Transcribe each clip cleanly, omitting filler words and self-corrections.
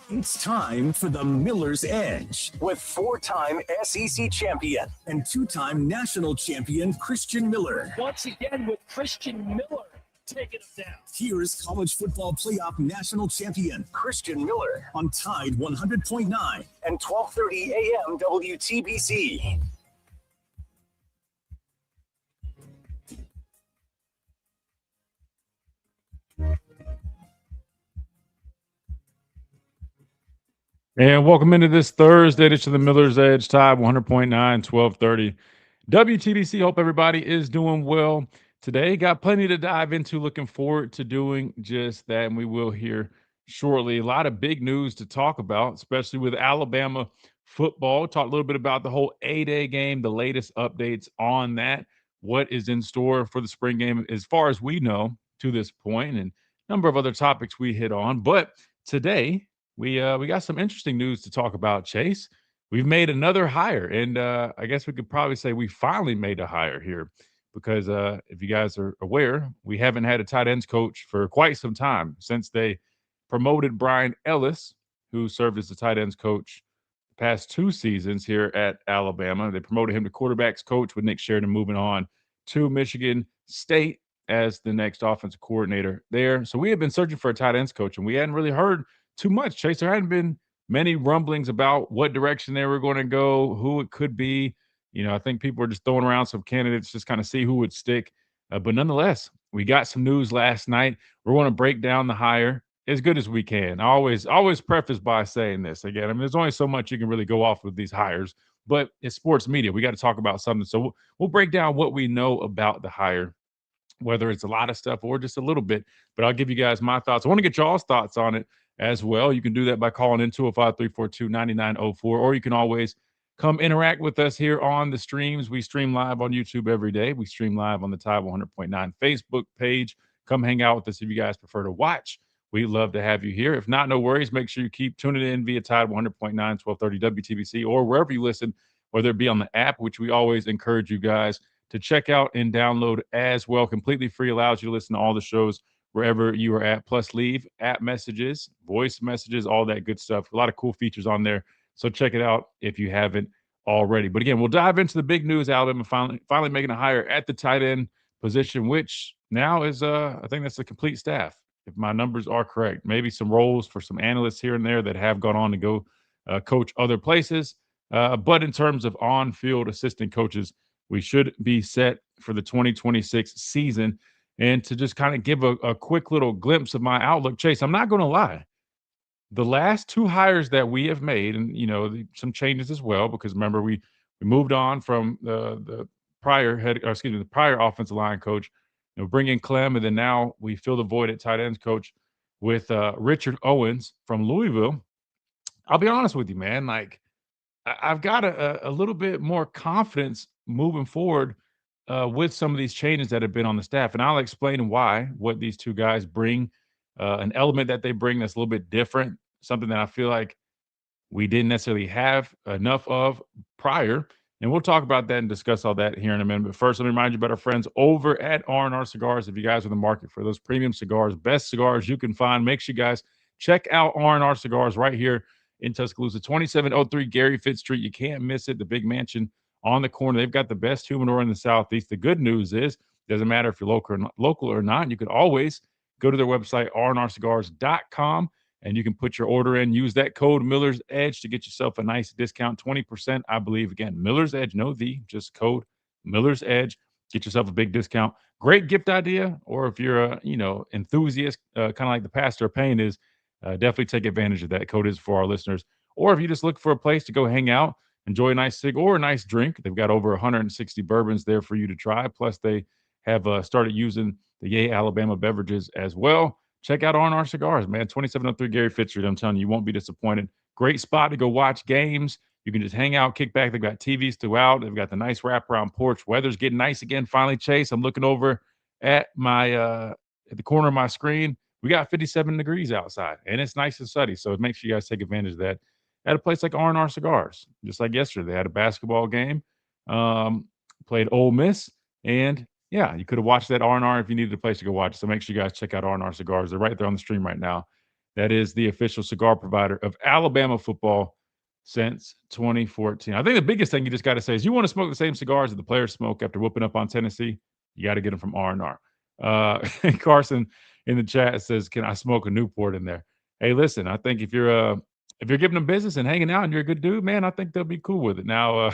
It's time for the Miller's Edge with four-time SEC champion and two-time national champion Christian Miller. Once again with Christian Miller taking him down. Here's college football playoff national champion Christian Miller on Tide 100.9 and 12:30 a.m. WTBC. And welcome into this Thursday edition of the Miller's Edge, Tide 100.9, 1230. WTBC, hope everybody is doing well today. Got plenty to dive into. Looking forward to doing just that, and we will hear shortly. A lot of big news to talk about, especially with Alabama football. Talk a little bit about the whole A-Day game, the latest updates on that, what is in store for the spring game as far as we know to this point, and a number of other topics we hit on. But today, we got some interesting news to talk about, Chase. We've made another hire, and I guess we could probably say we finally made a hire here because if you guys are aware, we haven't had a tight ends coach for quite some time since they promoted Brian Ellis, who served as the tight ends coach the past 2 seasons here at Alabama. They promoted him to quarterbacks coach with Nick Sheridan moving on to Michigan State as the next offensive coordinator there. So we had been searching for a tight ends coach, and we hadn't really heard too much, Chase. There hadn't been many rumblings about what direction they were going to go, who it could be. I think people were just throwing around some candidates, just kind of see who would stick. But nonetheless, we got some news last night. We're going to break down the hire as good as we can. I always preface by saying this again. I mean, there's only so much you can really go off with these hires, but it's sports media. We got to talk about something. So we'll break down what we know about the hire, whether it's a lot of stuff or just a little bit. But I'll give you guys my thoughts. I want to get y'all's thoughts on it as well. You can do that by calling in 205-342-9904, or you can always come interact with us here on the streams. We stream live on YouTube every day. We stream live on the Tide 100.9 Facebook page. Come hang out with us if you guys prefer to watch. We'd love to have you here. If not, no worries. Make sure you keep tuning in via Tide 100.9, 1230 WTBC, or wherever you listen, whether it be on the app, which we always encourage you guys to check out and download as well. Completely free, allows you to listen to all the shows wherever you are at, plus leave app messages, voice messages, all that good stuff. A lot of cool features on there. So check it out if you haven't already. But again, we'll dive into the big news. Alabama finally making a hire at the tight end position, which now is, I think that's a complete staff, if my numbers are correct. Maybe some roles for some analysts here and there that have gone on to go coach other places. But in terms of on-field assistant coaches, we should be set for the 2026 season. And to just kind of give a quick little glimpse of my outlook, Chase, I'm not going to lie. The last 2 hires that we have made, and some changes as well, because remember we moved on from the prior the prior offensive line coach, bring in Clem, and then now we fill the void at tight ends coach with Richard Owens from Louisville. I'll be honest with you, man. Like I've got a little bit more confidence moving forward with some of these changes that have been on the staff. And I'll explain why, what these 2 guys bring, an element that they bring that's a little bit different, something that I feel like we didn't necessarily have enough of prior. And we'll talk about that and discuss all that here in a minute. But first, let me remind you about our friends over at R&R Cigars. If you guys are in the market for those premium cigars, best cigars you can find, make sure you guys check out R&R Cigars right here in Tuscaloosa, 2703 Gary Fitz Street. You can't miss it. The big mansion on the corner. They've got the best humidor in the Southeast. The good news is, doesn't matter if you're local or not, you could always go to their website, rnrcigars.com, and you can put your order in. Use that code Miller's Edge to get yourself a nice discount, 20%, I believe. Again, Miller's Edge, just code Miller's Edge. Get yourself a big discount. Great gift idea, or if you're a enthusiast, kind of like the Pastor Payne is, definitely take advantage of that. Code is for our listeners. Or if you just look for a place to go hang out, enjoy a nice cig or a nice drink. They've got over 160 bourbons there for you to try. Plus, they have started using the Yay Alabama beverages as well. Check out R&R Cigars, man. 2703 Gary Fitz Street. I'm telling you, you won't be disappointed. Great spot to go watch games. You can just hang out, kick back. They've got TVs throughout. They've got the nice wraparound porch. Weather's getting nice again. Finally, Chase, I'm looking over at my at the corner of my screen. We got 57 degrees outside, and it's nice and sunny. So make sure you guys take advantage of that at a place like R&R Cigars. Just like yesterday, they had a basketball game, played Ole Miss, and yeah, you could have watched that R&R if you needed a place to go watch. So make sure you guys check out R&R Cigars. They're right there on the stream right now That is the official cigar provider of Alabama football since 2014. I think the biggest thing you just got to say is you want to smoke the same cigars that the players smoke after whooping up on Tennessee, you got to get them from R&R. Carson in the chat says, "Can I smoke a Newport in there?" Hey, listen, I think if you're giving them business and hanging out and you're a good dude, man, I think they'll be cool with it. Now,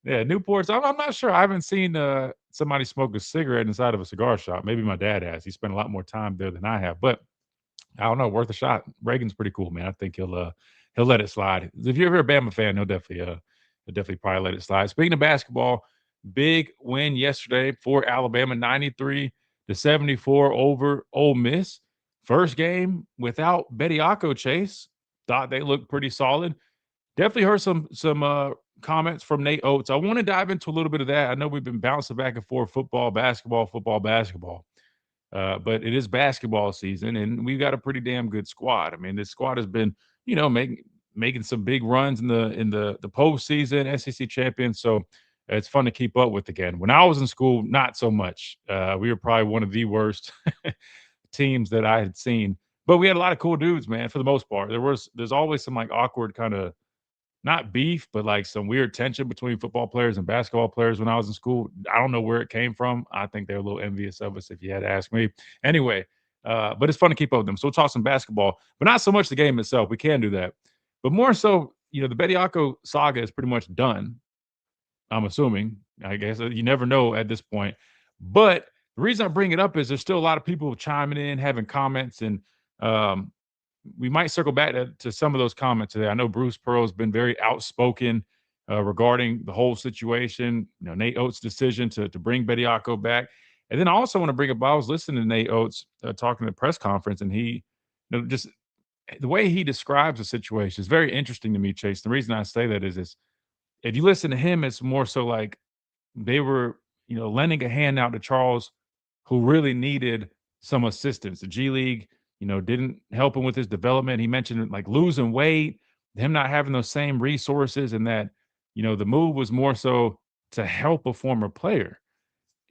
yeah, Newports. I'm not sure. I haven't seen somebody smoke a cigarette inside of a cigar shop. Maybe my dad has. He spent a lot more time there than I have, but I don't know, worth a shot. Reagan's pretty cool, man. I think he'll let it slide. If you're ever a Bama fan, he'll definitely probably let it slide. Speaking of basketball, big win yesterday for Alabama, 93-74 over Ole Miss. First game without Bediako. Chase. Thought they looked pretty solid. Definitely heard some comments from Nate Oates. I want to dive into a little bit of that. I know we've been bouncing back and forth, football, basketball. But it is basketball season, and we've got a pretty damn good squad. I mean, this squad has been, making some big runs in the postseason, SEC champions. So it's fun to keep up with again. When I was in school, not so much. We were probably one of the worst teams that I had seen, but we had a lot of cool dudes, man. For the most part, there's always some like awkward kind of not beef, but like some weird tension between football players and basketball players when I was in school. I don't know where it came from. I think they're a little envious of us if you had to ask me. Anyway, but it's fun to keep up with them. So we'll talk some basketball, but not so much the game itself. We can do that. But more so, the Bediako saga is pretty much done. I'm assuming. I guess you never know at this point. But the reason I bring it up is there's still a lot of people chiming in, having comments, and we might circle back to some of those comments today. I know Bruce Pearl's been very outspoken regarding the whole situation. Nate Oates' decision to bring Bediako back, and then I also want to bring up. I was listening to Nate Oates talking at a press conference, and he, just the way he describes the situation is very interesting to me, Chase. The reason I say that is if you listen to him, it's more so like they were, lending a hand out to Charles, who really needed some assistance. The G League, didn't help him with his development. He mentioned like losing weight, him not having those same resources, and that, the move was more so to help a former player.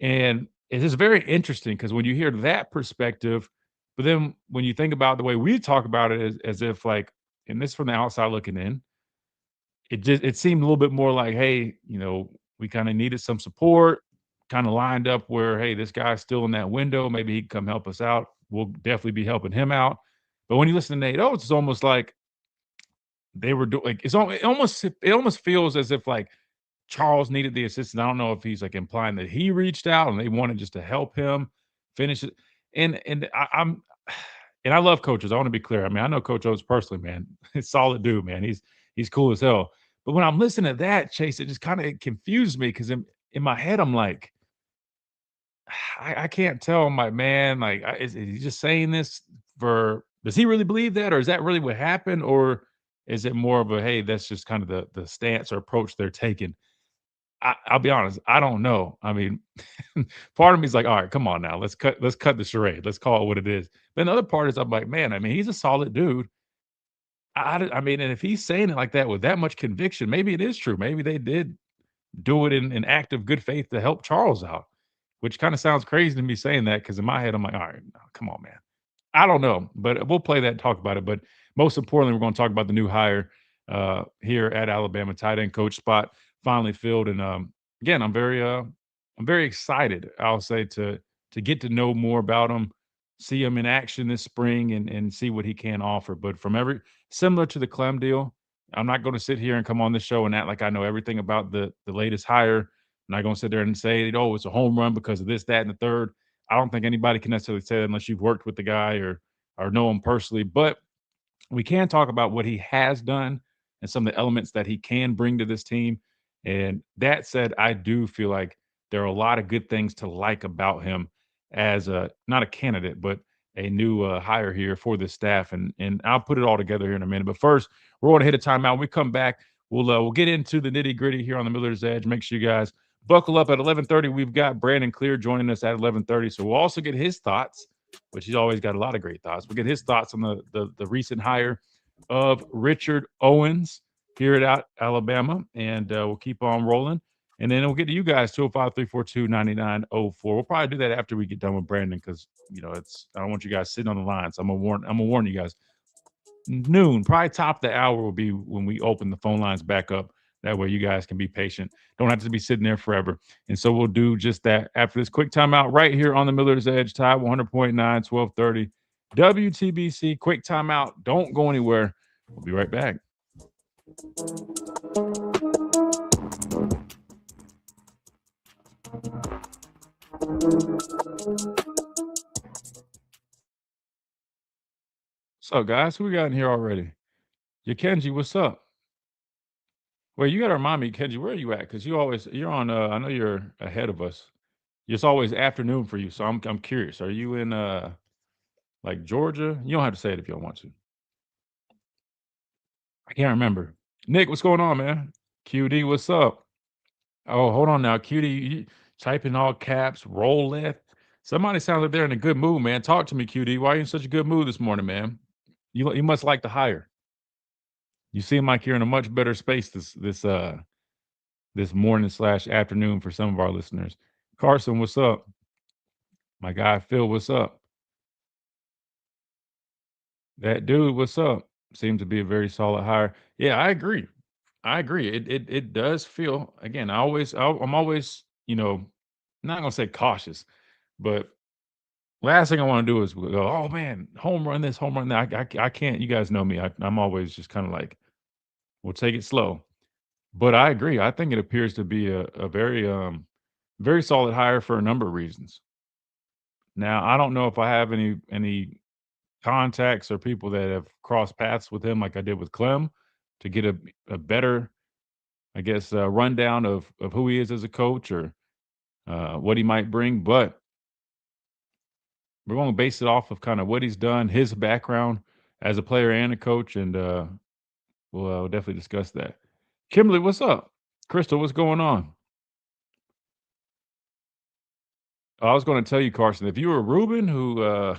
And it is very interesting because when you hear that perspective, but then when you think about the way we talk about it as if like, and this from the outside looking in, it seemed a little bit more like, hey, we kind of needed some support, kind of lined up where, hey, this guy's still in that window. Maybe he can come help us out. We'll definitely be helping him out. But when you listen to Nate Oates, it's almost like they were doing like it almost feels as if like Charles needed the assistance. I don't know if he's like implying that he reached out and they wanted just to help him finish it. I'm and I love coaches. I want to be clear. I mean, I know Coach Oates personally, man. He's a solid dude, man. He's cool as hell. But when I'm listening to that, Chase, it just kind of confused me because in my head, I'm like, I can't tell. I'm like, man, like, is he just saying this does he really believe that? Or is that really what happened? Or is it more of a, hey, that's just kind of the stance or approach they're taking? I'll be honest, I don't know. I mean, part of me is like, all right, come on now, let's cut the charade. Let's call it what it is. Then the other part is I'm like, man, I mean, he's a solid dude. I mean, and if he's saying it like that with that much conviction, maybe it is true. Maybe they did do it in an act of good faith to help Charles out, which kind of sounds crazy to me saying that because in my head, I'm like, all right, no, come on, man. I don't know, but we'll play that and talk about it. But most importantly, we're going to talk about the new hire here at Alabama, tight end coach spot finally filled. And again, I'm very excited. I'll say to get to know more about him, see him in action this spring, and see what he can offer. But similar to the Clem deal, I'm not going to sit here and come on this show and act like I know everything about the latest hire. I'm not going to sit there and say, oh, it's a home run because of this, that, and the third. I don't think anybody can necessarily say that unless you've worked with the guy or know him personally. But we can talk about what he has done and some of the elements that he can bring to this team. And that said, I do feel like there are a lot of good things to like about him as not a candidate, but a new hire here for the staff. And I'll put it all together here in a minute. But first, we're going to hit a timeout. When we come back, we'll get into the nitty gritty here on the Miller's Edge. Make sure you guys buckle up at 11:30. We've got Brandon Clear joining us at 11:30. So we'll also get his thoughts, which he's always got a lot of great thoughts. We'll get his thoughts on the recent hire of Richard Owens here at Alabama, and we'll keep on rolling. And then we'll get to you guys, 205-342-9904. We'll probably do that after we get done with Brandon because, it's I don't want you guys sitting on the line. So I'm gonna warn you guys. Noon, probably top of the hour will be when we open the phone lines back up. That way you guys can be patient. Don't have to be sitting there forever. And so we'll do just that after this quick timeout right here on the Miller's Edge, Tide 100.9, 1230. WTBC, quick timeout. Don't go anywhere. We'll be right back. What's up, guys? Who we got in here already? Kenji, what's up? Well, you got to remind me, Kenji, where are you at? Because you're on. I know you're ahead of us. It's always afternoon for you, so I'm curious. Are you in like Georgia? You don't have to say it if you don't want to. I can't remember. Nick, what's going on, man? QD, what's up? Oh, hold on now, QD. You type in all caps, roll left. Somebody sounds like they're in a good mood, man. Talk to me, QD. Why are you in such a good mood this morning, man? You must like the hire. You seem like you're in a much better space this morning slash afternoon for some of our listeners. Carson, what's up? My guy Phil, what's up? That dude, what's up? Seems to be a very solid hire. Yeah, I agree. I agree. It does feel again. I'm always not gonna say cautious, but last thing I want to do is go, oh man, home run this, home run that. I can't. You guys know me. I'm always just kind of like, we'll take it slow. But I agree. I think it appears to be a very solid hire for a number of reasons. Now, I don't know if I have any contacts or people that have crossed paths with him like I did with Clem to get a better, I guess, rundown of who he is as a coach or what he might bring. But we're going to base it off of kind of what he's done, his background as a player and a coach, and we'll definitely discuss that. Kimberly, what's up? Crystal, what's going on? I was going to tell you, Carson, if you were Ruben, who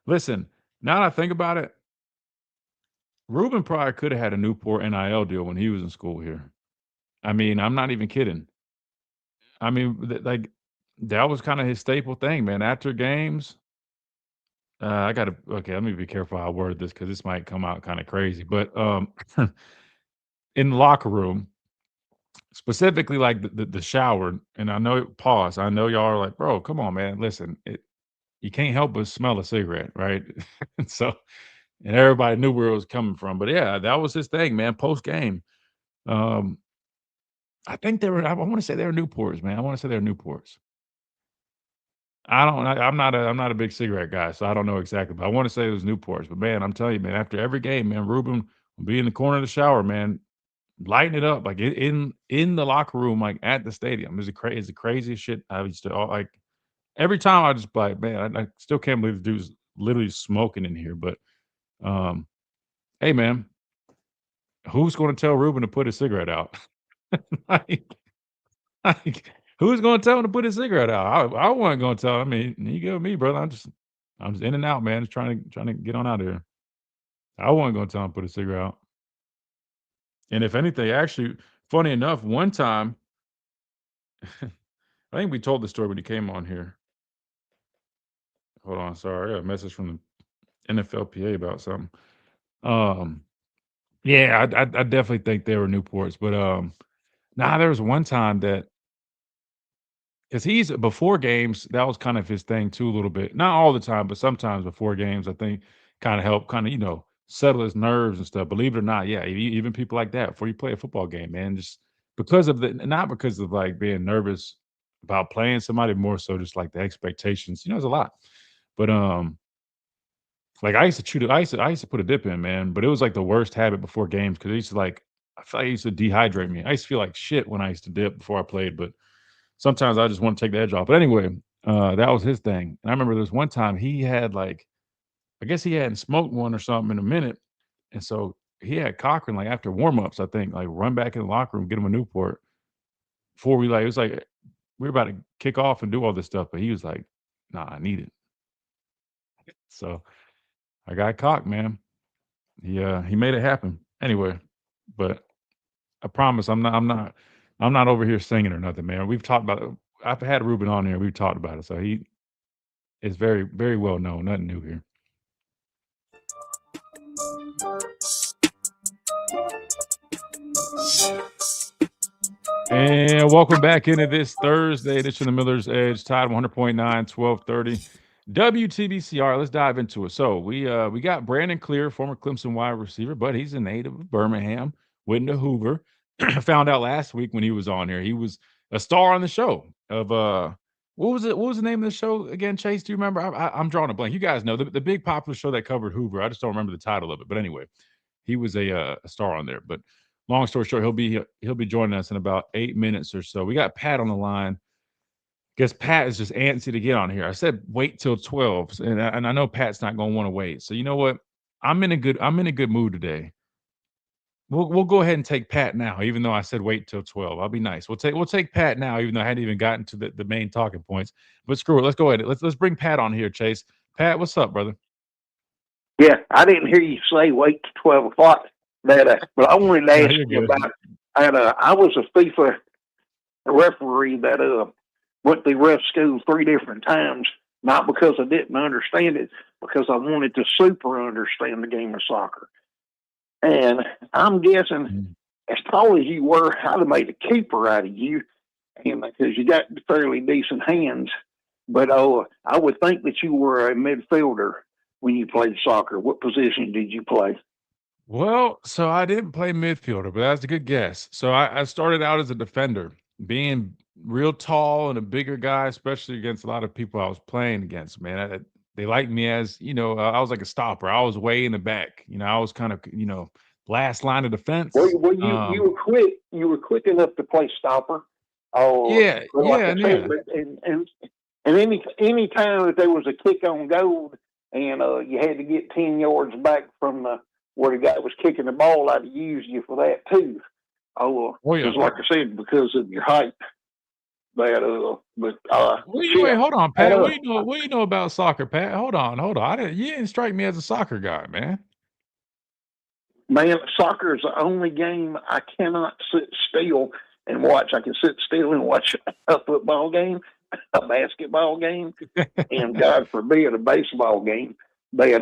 listen, now that I think about it, Ruben probably could have had a Newport NIL deal when he was in school here. I mean, I'm not even kidding. I mean, like that was kind of his staple thing, man. After games, I got to okay. Let me be careful how I word this because this might come out kind of crazy. But in the locker room, specifically like the shower, and I know pause. I know y'all are like, bro, come on, man. Listen, you can't help but smell a cigarette, right? So, and everybody knew where it was coming from. But yeah, that was his thing, man. Post game, um, I think they were. I want to say they were Newports, man. I want to say they're Newports. I don't. I'm not a big cigarette guy, so I don't know exactly. But I want to say it was Newports. But man, I'm telling you, man. After every game, man, Ruben will be in the corner of the shower, man, lighting it up like in the locker room, like at the stadium. It's the craziest shit I used to like. Every time I just like, man, I still can't believe the dude's literally smoking in here. But um, hey, man, who's going to tell Ruben to put his cigarette out? like, like, who's going to tell him to put his cigarette out? I wasn't going to tell him. I mean, you go with me, brother. I'm just in and out, man. Just trying to get on out of here. I wasn't going to tell him to put his cigarette out. And if anything, actually, funny enough, one time, I think we told the story when he came on here. Hold on, sorry, I got a message from the NFLPA about something. Um, yeah, I definitely think they were Newports, but nah, there was one time that because he's before games, that was kind of his thing too, a little bit. Not all the time, but sometimes before games, I think kind of help kind of, settle his nerves and stuff. Believe it or not, yeah, even people like that before you play a football game, man, just because of not because of like being nervous about playing somebody, more so just like the expectations. There's a lot. But like I used to chew I used to put a dip in, man, but it was like the worst habit before games because it used to like I felt like it used to dehydrate me. I used to feel like shit when I used to dip before I played, but sometimes I just want to take the edge off. But anyway, that was his thing. And I remember there was one time he had like, I guess he hadn't smoked one or something in a minute. And so he had Cochran like after warm-ups, I think, like run back in the locker room, get him a Newport before we like it was like we were about to kick off and do all this stuff. But he was like, nah, I need it. So I got cocked, man. He made it happen. Anyway, but I promise I'm not I'm not over here singing or nothing, man. We've talked about it. I've had Ruben on here. We've talked about it, so he is very, very well known. Nothing new here. And welcome back into this Thursday edition of Miller's Edge, Tide 100.9, 1230. WTBC. All right, let's dive into it. So we got Brandon Clear, former Clemson wide receiver, but he's a native of Birmingham, went to Hoover. Found out last week when he was on here. He was a star on the show of what was it? What was the name of the show again, Chase? Do you remember? I'm drawing a blank. You guys know the big popular show that covered Hoover. I just don't remember the title of it. But anyway, he was a star on there. But long story short, he'll be joining us in about 8 minutes or so. We got Pat on the line. Guess Pat is just antsy to get on here. I said wait till 12, and I know Pat's not going to want to wait. So you know what? I'm in a good mood today. We'll go ahead and take Pat now, even though I said wait till 12. I'll be nice. We'll take Pat now, even though I hadn't even gotten to the main talking points. But screw it. Let's go ahead. Let's bring Pat on here, Chase. Pat, what's up, brother? Yeah, I didn't hear you say wait till 12 o'clock. But I wanted to ask you about. I was a FIFA referee that went to ref school 3 different times. Not because I didn't understand it, because I wanted to super understand the game of soccer. And I'm guessing, as tall as you were, I'd have made a keeper out of you, and because you got fairly decent hands. But I would think that you were a midfielder when you played soccer. What position did you play? Well, so I didn't play midfielder, but that's a good guess. So I started out as a defender, being real tall and a bigger guy, especially against a lot of people I was playing against. Man, they liked me as I was like a stopper. I was way in the back. I was kind of last line of defense. Well, you were quick. You were quick enough to play stopper. Oh, yeah, like yeah. And any time that there was a kick on goal and you had to get 10 yards back from where the guy was kicking the ball, I'd use you for that too. Just like I said, because of your height. Wait, hold on, Pat. What do you know about soccer, Pat? Hold on. You didn't strike me as a soccer guy, man. Man, soccer is the only game I cannot sit still and watch. I can sit still and watch a football game, a basketball game, and God forbid, a baseball game. But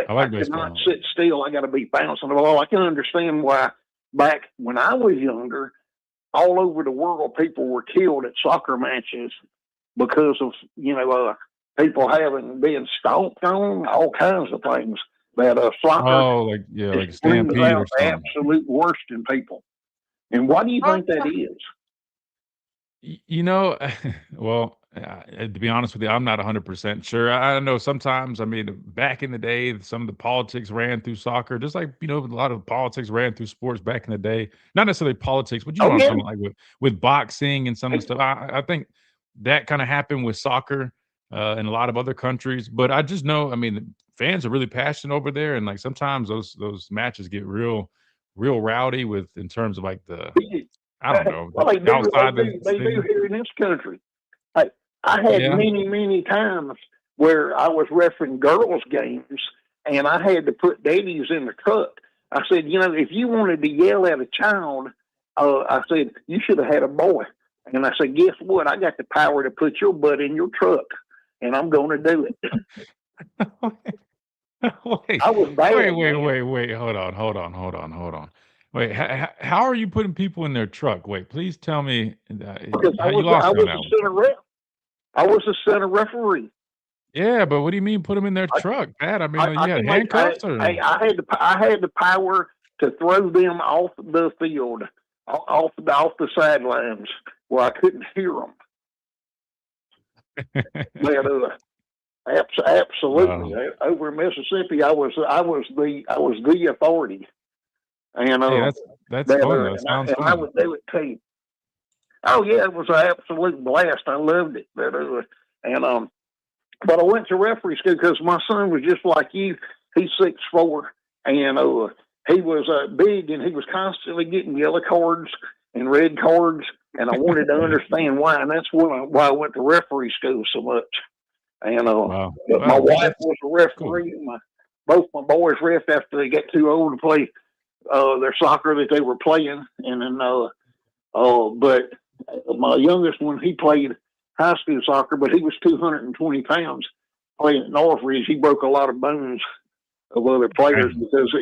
I cannot sit still. I got to be bouncing the ball. I can understand why back when I was younger, all over the world, people were killed at soccer matches because of people having been stomped on, all kinds of things. That soccer, like stampede or something. Absolute worst in people. And why do you think that is? Well, to be honest with you, I'm not 100% sure. I know sometimes, back in the day, some of the politics ran through soccer, just like, a lot of politics ran through sports back in the day. Not necessarily politics, but what I'm talking about, like with boxing and some of the stuff. I think that kind of happened with soccer in a lot of other countries. But I just know, the fans are really passionate over there. And like sometimes those matches get real rowdy in terms of like I don't know. Well, they do here in this country. I had many times where I was refereeing girls' games, and I had to put daddies in the truck. I said, if you wanted to yell at a child, I said, you should have had a boy. And I said, guess what? I got the power to put your butt in your truck, and I'm going to do it. Wait, I was bad. Wait. Hold on. Wait, how are you putting people in their truck? Wait, please tell me. Because I was a center referee. Yeah, but what do you mean put them in their truck, Pat? You had handcuffs? I had the power to throw them off the field, off the sidelines where I couldn't hear them. Absolutely. Wow. Over in Mississippi, I was the authority. And that's fun. That sounds fun. I would do it too. Oh yeah, it was an absolute blast. I loved it. But I went to referee school because my son was just like you. He's 6'4", and he was big, and he was constantly getting yellow cards and red cards, and I wanted to understand why, and that's why I went to referee school so much. And wow. But my wife was a referee. Cool. Both my boys ref after they got too old to play their soccer that they were playing, and then But my youngest one, he played high school soccer, but he was 220 pounds playing at Northridge. He broke a lot of bones of other players because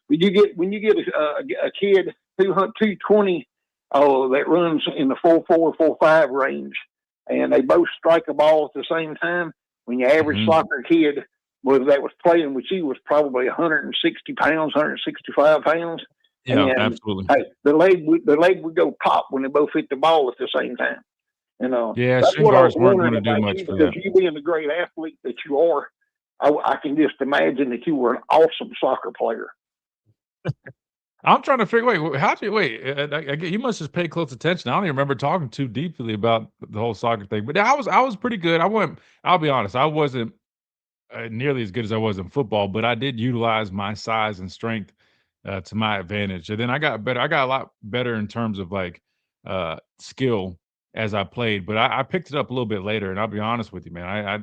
when you get a kid 220 that runs in the 4.4, 4.5 range, and they both strike a ball at the same time. When your average soccer kid that was playing with you was probably 160 pounds, 165 pounds. Yeah, and, absolutely. Hey, the leg would go pop when they both hit the ball at the same time. Yeah, that's shin what I guards was weren't wondering going to do about much you, for because that. you being the great athlete that you are, I can just imagine that you were an awesome soccer player. I'm trying to figure. You must just pay close attention. I don't even remember talking too deeply about the whole soccer thing, but I was pretty good. I'll be honest. I wasn't nearly as good as I was in football, but I did utilize my size and strength to my advantage. And then I got better. I got a lot better in terms of like skill as I played, but I picked it up a little bit later. And I'll be honest with you, man. I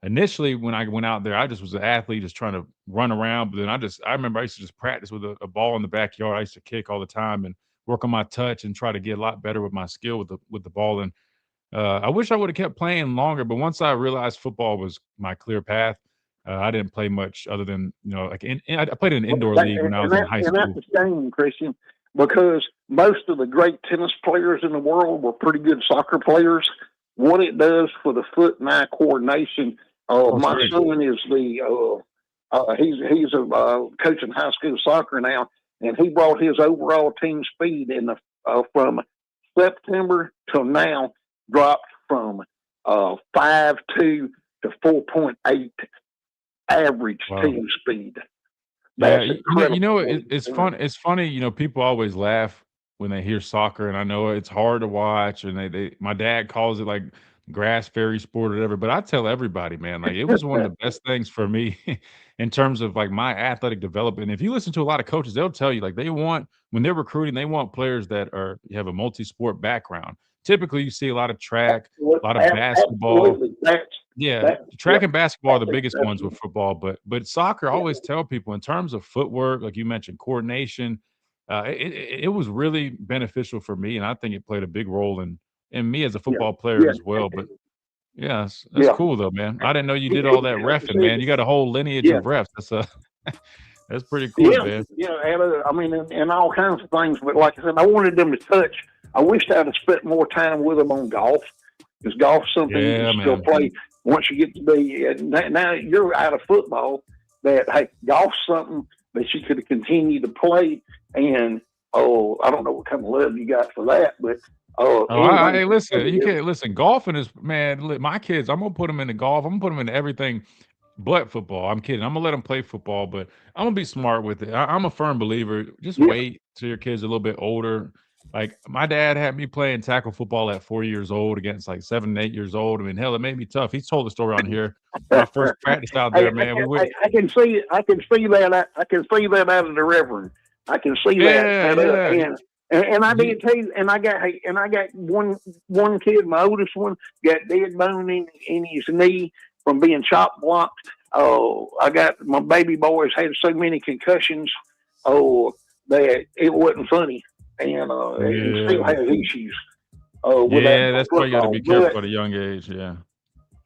initially, when I went out there, I just was an athlete, just trying to run around. But then I remember I used to just practice with a ball in the backyard. I used to kick all the time and work on my touch and try to get a lot better with my skill with the ball. And I wish I would have kept playing longer, but once I realized football was my clear path, I didn't play much other than like I played in an indoor league when I was in high school. That's a shame, Christian, because most of the great tennis players in the world were pretty good soccer players. What it does for the foot and eye coordination. My son is he's coaching high school soccer now, and he brought his overall team speed from September till now dropped from 5.2 to 4.8 average team speed. That's incredible. It's fun. It's funny. People always laugh when they hear soccer, and I know it's hard to watch. And my dad calls it like grass fairy sport or whatever. But I tell everybody, man, like it was one of the best things for me in terms of like my athletic development. If you listen to a lot of coaches, they'll tell you like when they're recruiting, they want players that have a multi-sport background. Typically, you see a lot of track, a lot of basketball. Track and basketball are the biggest ones with football, but soccer, I always tell people in terms of footwork, like you mentioned, coordination, it was really beneficial for me, and I think it played a big role in me as a football player as well. But that's cool though, man. I didn't know you did all that reffing, man. You got a whole lineage of refs. That's pretty cool, man. And all kinds of things. But like I said, I wanted them to touch. I wished I'd have spent more time with them on golf, because golf's something you can still play once you get to be. Now you're out of football. Golf's something that you could continue to play. And I don't know what kind of love you got for that, but hey, listen, you can't listen. Golfing is, man. My kids, I'm gonna put them into golf. I'm gonna put them into everything but football. I'm kidding. I'm gonna let them play football, but I'm gonna be smart with it. I'm a firm believer. Just wait till your kids are a little bit older. Like my dad had me playing tackle football at 4 years old against like 7 and 8 years old. I mean, hell, it made me tough. He's told the story on here. When I first practiced out there, man. I can see that. I can see that out of the Reverend. I can see that. And I did too. And I got one kid, my oldest one, got dead bone in his knee from being chop blocked. I got my baby boys had so many concussions. That it wasn't funny. And he still has issues. That's why you got to be careful at a young age. Yeah.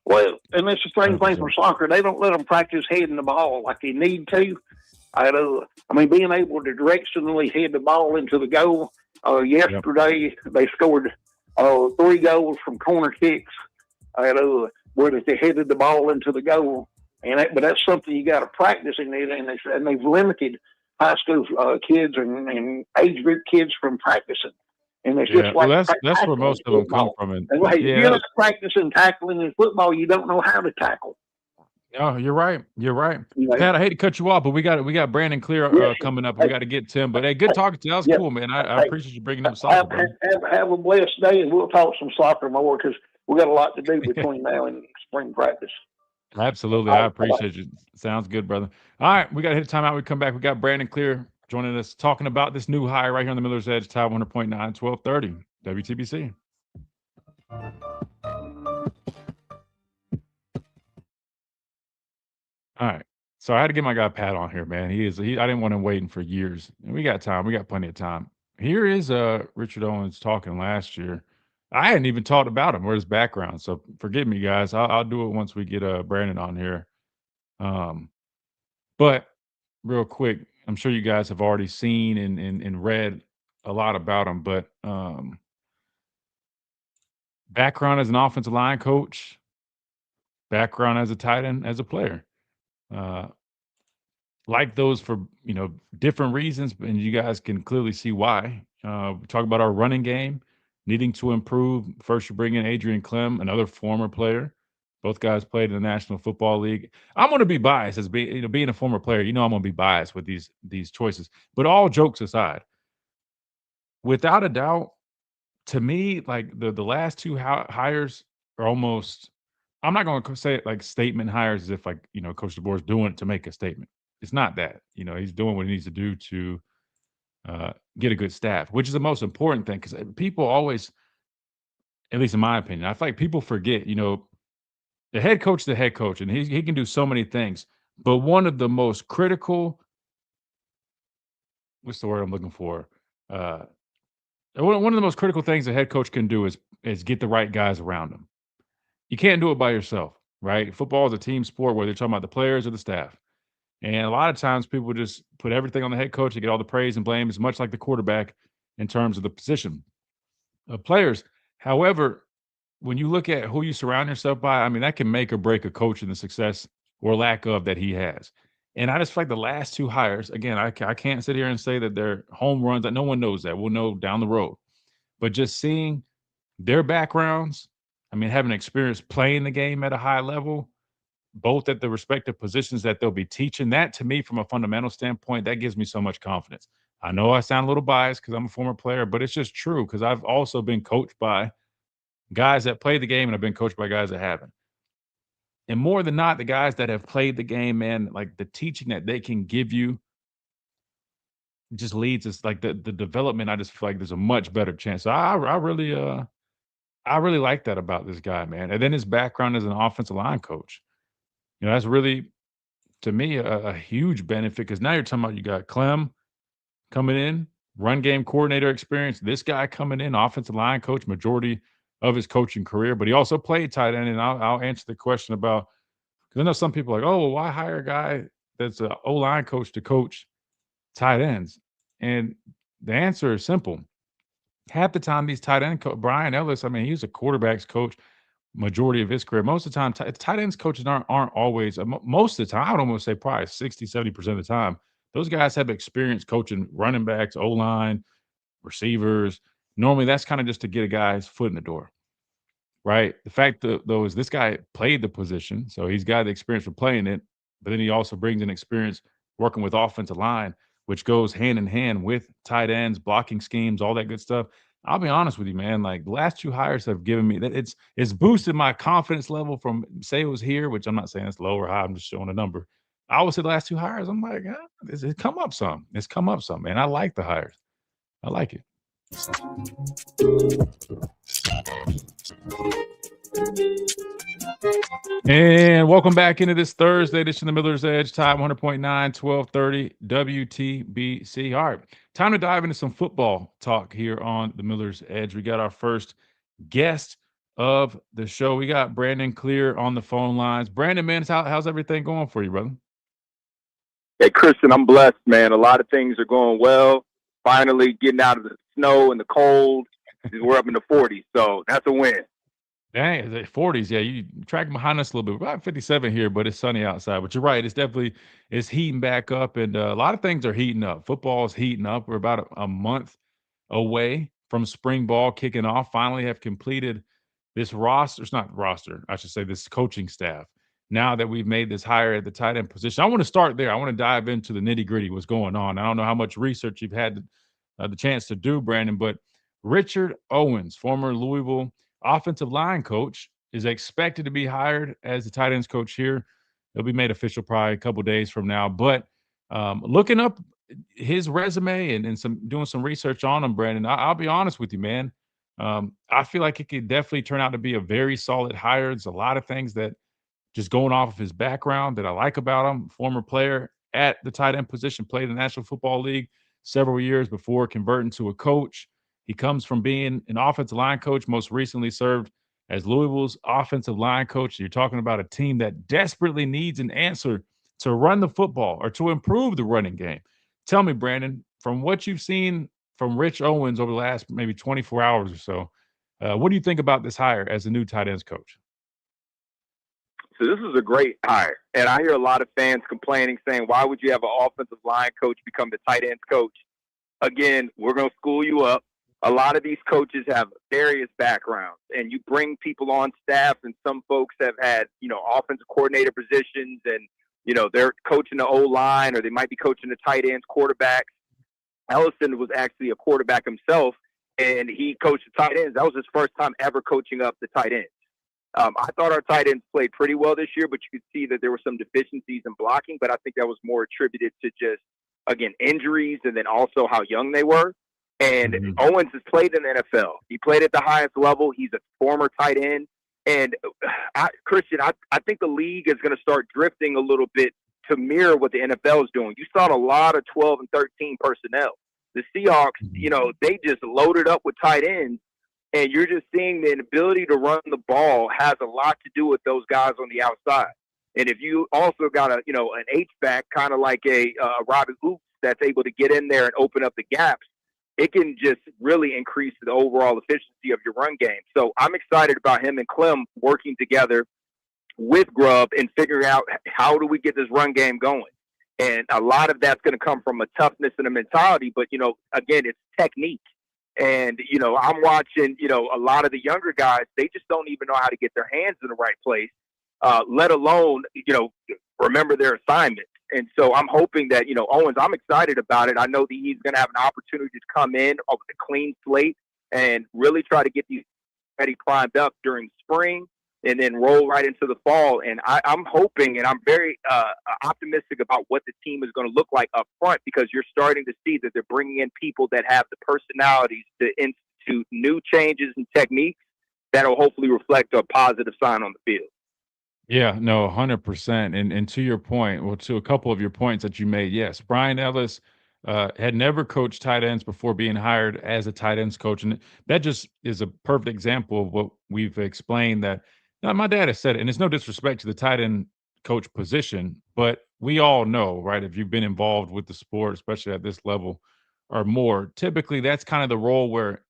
Well, and that's the same thing for soccer. They don't let them practice heading the ball like they need to. Being able to directionally head the ball into the goal. Yesterday they scored 3 goals from corner kicks. Where they headed the ball into the goal, but that's something you got to practice in it, and they've limited high school kids and age group kids from practicing. And it's just like that's where most of them come from. And if you're not practicing tackling in football, you don't know how to tackle. Oh, you're right. You're right. Pat, I hate to cut you off, but we got Brandon Clear coming up. We got to get to him. But hey, good talking to you. That was cool, man. I appreciate you bringing up soccer. Have a blessed day, and we'll talk some soccer more, because we got a lot to do between now and spring practice. Absolutely. I appreciate you. Sounds good, brother. All right, we got to hit a timeout. We come back. We got Brandon Clear joining us, talking about this new high right here on the Miller's Edge, Tide 100.9, 1230, WTBC. All right. So I had to get my guy Pat on here, man. I didn't want him waiting for years. And we got time. We got plenty of time. here is Richard Owens talking last year. I hadn't even talked about him or his background, so forgive me, guys. I'll do it once we get Brandon on here. But real quick, I'm sure you guys have already seen and read a lot about him, but background as an offensive line coach, background as a tight end, as a player. Like those for different reasons, and you guys can clearly see why. We talk about our running game needing to improve. First, you bring in Adrian Clem, another former player. Both guys played in the National Football League. I'm going to be biased as being a former player. I'm going to be biased with these choices. But all jokes aside, without a doubt, to me, like the last two hires are almost. I'm not going to say it like statement hires as if Coach DeBoer is doing it to make a statement. It's not that. He's doing what he needs to do to get a good staff, which is the most important thing because people always, at least in my opinion, I feel like people forget. The head coach is the head coach, and he can do so many things. But one of the most critical, what's the word I'm looking for? One of the most critical things a head coach can do is get the right guys around him. You can't do it by yourself, right? Football is a team sport, whether you're talking about the players or the staff. And a lot of times people just put everything on the head coach to get all the praise and blame. It's much like the quarterback in terms of the position of players. However, when you look at who you surround yourself by, I mean, that can make or break a coach in the success or lack of that he has. And I just feel like the last two hires, again, I can't sit here and say that they're home runs. That no one knows that. We'll know down the road. But just seeing their backgrounds, I mean, having experience playing the game at a high level, both at the respective positions that they'll be teaching, that to me, from a fundamental standpoint, that gives me so much confidence. I know I sound a little biased because I'm a former player, but it's just true because I've also been coached by guys that play the game and I've been coached by guys that haven't. And more than not, the guys that have played the game, man, like the teaching that they can give you just leads us like the development. I just feel like there's a much better chance. So I really like that about this guy, man. And then his background as an offensive line coach. That's really, to me, a huge benefit because now you're talking about you got Clem coming in, run game coordinator experience. This guy coming in, offensive line coach, majority of his coaching career, but he also played tight end. And I'll answer the question about, because I know some people are like, oh, well, why hire a guy that's an O-line coach to coach tight ends? And the answer is simple. Half the time, these tight end Brian Ellis, I mean, he was a quarterback's coach majority of his career. Most of the time, tight ends coaches aren't always, most of the time, I would almost say probably 60, 70% of the time, those guys have experience coaching running backs, O-line, receivers. Normally, that's kind of just to get a guy's foot in the door, right? The fact, though, is this guy played the position, so he's got the experience for playing it, but then he also brings an experience working with offensive line, which goes hand in hand with tight ends, blocking schemes, all that good stuff. I'll be honest with you, man. Like the last two hires have given me that it's boosted my confidence level from say it was here, which I'm not saying it's low or high. I'm just showing a number. I would say the last two hires, I'm like, it's come up some. It's come up some, man. I like the hires. I like it. And welcome back into this Thursday edition of the Miller's Edge, Tide 100.9, 1230 WTBC. All right, time to dive into some football talk here on the Miller's Edge. We got our first guest of the show. We got Brandon Clear on the phone lines. Brandon, man, how's everything going for you, brother? Hey, Christian, I'm blessed, man. A lot of things are going well. Finally getting out of the snow and the cold. We're up in the 40s, so that's a win. Dang, the 40s. Yeah, you tracking behind us a little bit. We're about 57 here, but it's sunny outside. But you're right. It's heating back up, and a lot of things are heating up. Football is heating up. We're about a month away from spring ball kicking off. Finally have completed this roster. It's not roster, I should say, this coaching staff. Now that we've made this hire at the tight end position, I want to start there. I want to dive into the nitty gritty, what's going on. I don't know how much research you've had the chance to do, Brandon, but Richard Owens, former Louisville offensive line coach, is expected to be hired as the tight ends coach here. It'll be made official probably a couple of days from now. But looking up his resume and doing some research on him, Brandon, I'll be honest with you, man. I feel like it could definitely turn out to be a very solid hire. There's a lot of things that just going off of his background that I like about him. Former player at the tight end position, played in the National Football League. several years before converting to a coach. He comes from being an offensive line coach, most recently served as Louisville's offensive line coach. You're talking about a team that desperately needs an answer to run the football or to improve the running game. Tell me, Brandon, from what you've seen from Rich Owens over the last maybe 24 hours or so, what do you think about this hire as the new tight ends coach? So this is a great hire. And I hear a lot of fans complaining, saying, why would you have an offensive line coach become the tight ends coach? Again, we're going to school you up. A lot of these coaches have various backgrounds, and you bring people on staff, and some folks have had, offensive coordinator positions, and, they're coaching the O-line, or they might be coaching the tight ends, quarterbacks. Ellison was actually a quarterback himself, and he coached the tight ends. That was his first time ever coaching up the tight ends. I thought our tight ends played pretty well this year, but you could see that there were some deficiencies in blocking, but I think that was more attributed to just, again, injuries and then also how young they were. And Owens has played in the NFL. He played at the highest level. He's a former tight end. And Christian, I think the league is going to start drifting a little bit to mirror what the NFL is doing. You saw a lot of 12 and 13 personnel. The Seahawks, they just loaded up with tight ends. And you're just seeing the ability to run the ball has a lot to do with those guys on the outside. And if you also got an H-back, kind of like a Robert Oops, that's able to get in there and open up the gaps, it can just really increase the overall efficiency of your run game. So I'm excited about him and Clem working together with Grubb and figuring out how do we get this run game going. And a lot of that's going to come from a toughness and a mentality. But, again, it's technique. And, I'm watching, a lot of the younger guys, they just don't even know how to get their hands in the right place, let alone, remember their assignments. And so I'm hoping that, Owens, I'm excited about it. I know that he's going to have an opportunity to come in with a clean slate and really try to get these ready primed up during spring and then roll right into the fall. And I'm hoping, and I'm very optimistic about what the team is going to look like up front, because you're starting to see that they're bringing in people that have the personalities to institute new changes and techniques that will hopefully reflect a positive sign on the field. Yeah, no, 100%. And to your point, well, to a couple of your points that you made, yes, Brian Ellis had never coached tight ends before being hired as a tight ends coach. And that just is a perfect example of what we've explained that my dad has said it, and it's no disrespect to the tight end coach position, but we all know, right, if you've been involved with the sport, especially at this level or more, typically that's kind of the role where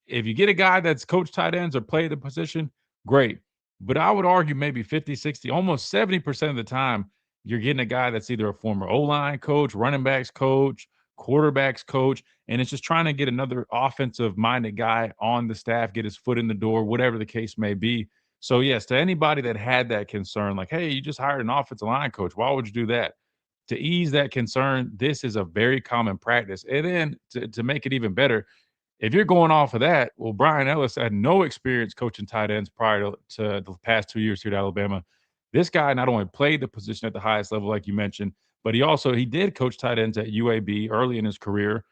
if you get a guy that's coached tight ends or played the position, great. But I would argue maybe 50, 60, almost 70% of the time, you're getting a guy that's either a former O-line coach, running backs coach, quarterbacks coach, and it's just trying to get another offensive-minded guy on the staff, get his foot in the door, whatever the case may be. So, yes, to anybody that had that concern, like, hey, you just hired an offensive line coach, why would you do that? To ease that concern, this is a very common practice. And then to make it even better, if you're going off of that, well, Brian Ellis had no experience coaching tight ends prior to the past 2 years here at Alabama. This guy not only played the position at the highest level, like you mentioned, but he did coach tight ends at UAB early in his career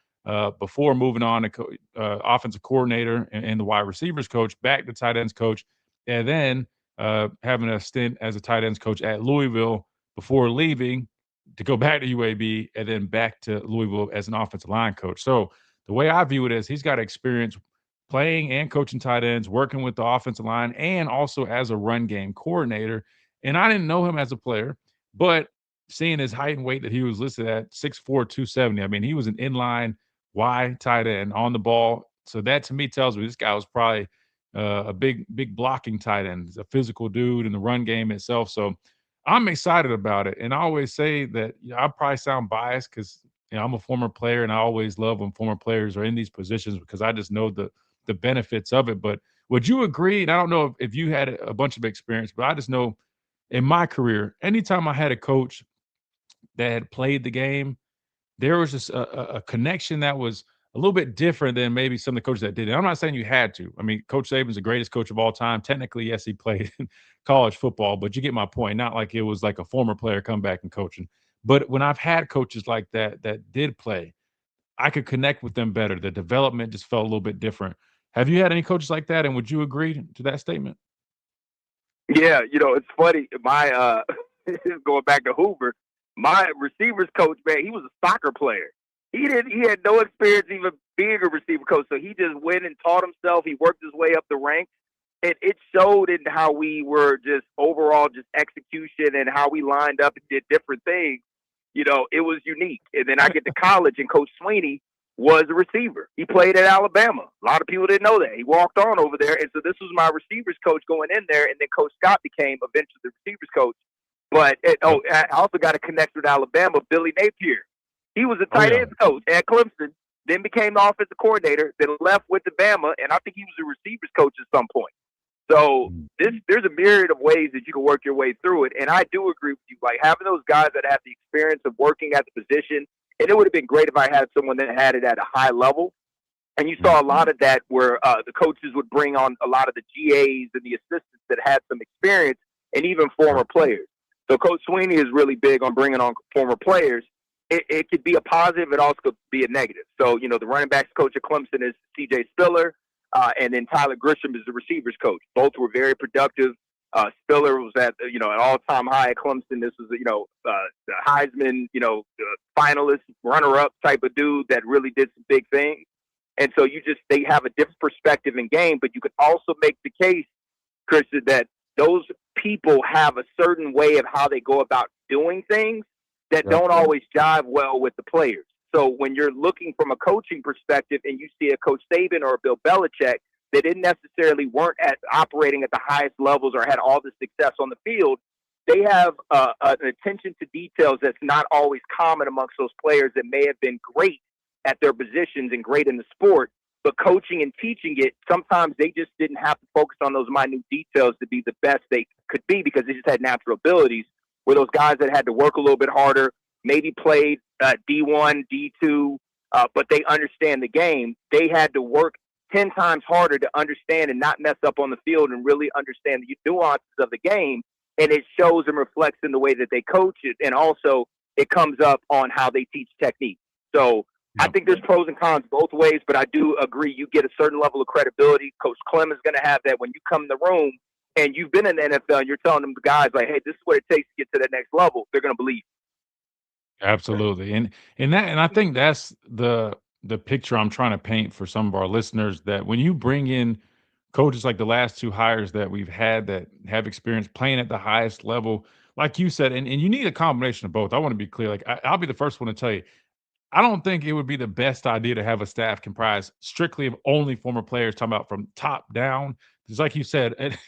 before moving on to offensive coordinator and the wide receivers coach, back to tight ends coach, and then having a stint as a tight ends coach at Louisville before leaving to go back to UAB and then back to Louisville as an offensive line coach. So the way I view it is he's got experience playing and coaching tight ends, working with the offensive line, and also as a run game coordinator. And I didn't know him as a player, but seeing his height and weight that he was listed at 6'4", 270, I mean, he was an inline wide tight end on the ball. So that to me tells me this guy was probably a big blocking tight end. He's a physical dude in the run game itself. So I'm excited about it. And I always say that I probably sound biased because I'm a former player, and I always love when former players are in these positions because I just know the benefits of it. But would you agree? And I don't know if you had a bunch of experience, but I just know in my career, anytime I had a coach that had played the game, there was just a connection that was a little bit different than maybe some of the coaches that did it. I'm not saying you had to. I mean, Coach Saban's the greatest coach of all time. Technically, yes, he played in college football, but you get my point. Not like it was like a former player come back and coaching. But when I've had coaches like that did play, I could connect with them better. The development just felt a little bit different. Have you had any coaches like that, and would you agree to that statement? Yeah, it's funny. My going back to Hoover, my receivers coach, man, he was a soccer player. He had no experience even being a receiver coach, so he just went and taught himself. He worked his way up the ranks, and it showed in how we were just overall just execution and how we lined up and did different things. You know, it was unique. And then I get to college, and Coach Sweeney was a receiver. He played at Alabama. A lot of people didn't know that. He walked on over there, and so this was my receivers coach going in there, and then Coach Scott became eventually the receivers coach. But I also got to connect with Alabama, Billy Napier. He was a tight ends coach at Clemson, then became the offensive coordinator, then left with the Bama, and I think he was a receivers coach at some point. So there's a myriad of ways that you can work your way through it, and I do agree with you. Like having those guys that have the experience of working at the position, and it would have been great if I had someone that had it at a high level. And you saw a lot of that where the coaches would bring on a lot of the GAs and the assistants that had some experience, and even former players. So Coach Sweeney is really big on bringing on former players. It could be a positive. It also could be a negative. So, you know, the running backs coach at Clemson is C.J. Spiller, and then Tyler Grisham is the receivers coach. Both were very productive. Spiller was at, an all-time high at Clemson. This was, the Heisman, finalist, runner-up type of dude that really did some big things. And so they have a different perspective in game, but you could also make the case, Christian, that those people have a certain way of how they go about doing things that don't always jive well with the players. So when you're looking from a coaching perspective and you see a Coach Saban or a Bill Belichick that didn't necessarily weren't operating at the highest levels or had all the success on the field, they have an attention to details that's not always common amongst those players that may have been great at their positions and great in the sport, but coaching and teaching it, sometimes they just didn't have to focus on those minute details to be the best they could be because they just had natural abilities. Where those guys that had to work a little bit harder, maybe played D1, D2, but they understand the game. They had to work 10 times harder to understand and not mess up on the field and really understand the nuances of the game. And it shows and reflects in the way that they coach it. And also it comes up on how they teach technique. So I think there's pros and cons both ways, but I do agree you get a certain level of credibility. Coach Clem is going to have that when you come in the room. And you've been in the NFL and you're telling them the guys like, hey, this is what it takes to get to that next level. They're going to believe. Absolutely. And I think that's the picture I'm trying to paint for some of our listeners, that when you bring in coaches like the last two hires that we've had that have experience playing at the highest level, like you said, and you need a combination of both. I want to be clear. Like I'll be the first one to tell you, I don't think it would be the best idea to have a staff comprised strictly of only former players, talking about from top down. Because like you said,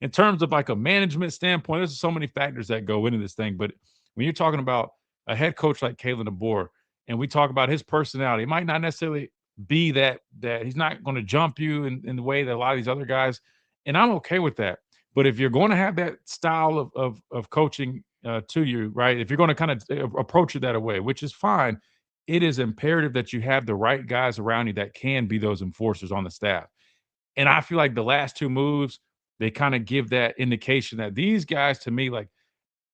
in terms of like a management standpoint, there's so many factors that go into this thing. But when you're talking about a head coach like Kalen DeBoer, and we talk about his personality, it might not necessarily be that he's not going to jump you in the way that a lot of these other guys, and I'm okay with that. But if you're going to have that style of coaching to you, right? If you're going to kind of approach it that way, which is fine, it is imperative that you have the right guys around you that can be those enforcers on the staff. And I feel like the last two moves, they kind of give that indication that these guys, to me, like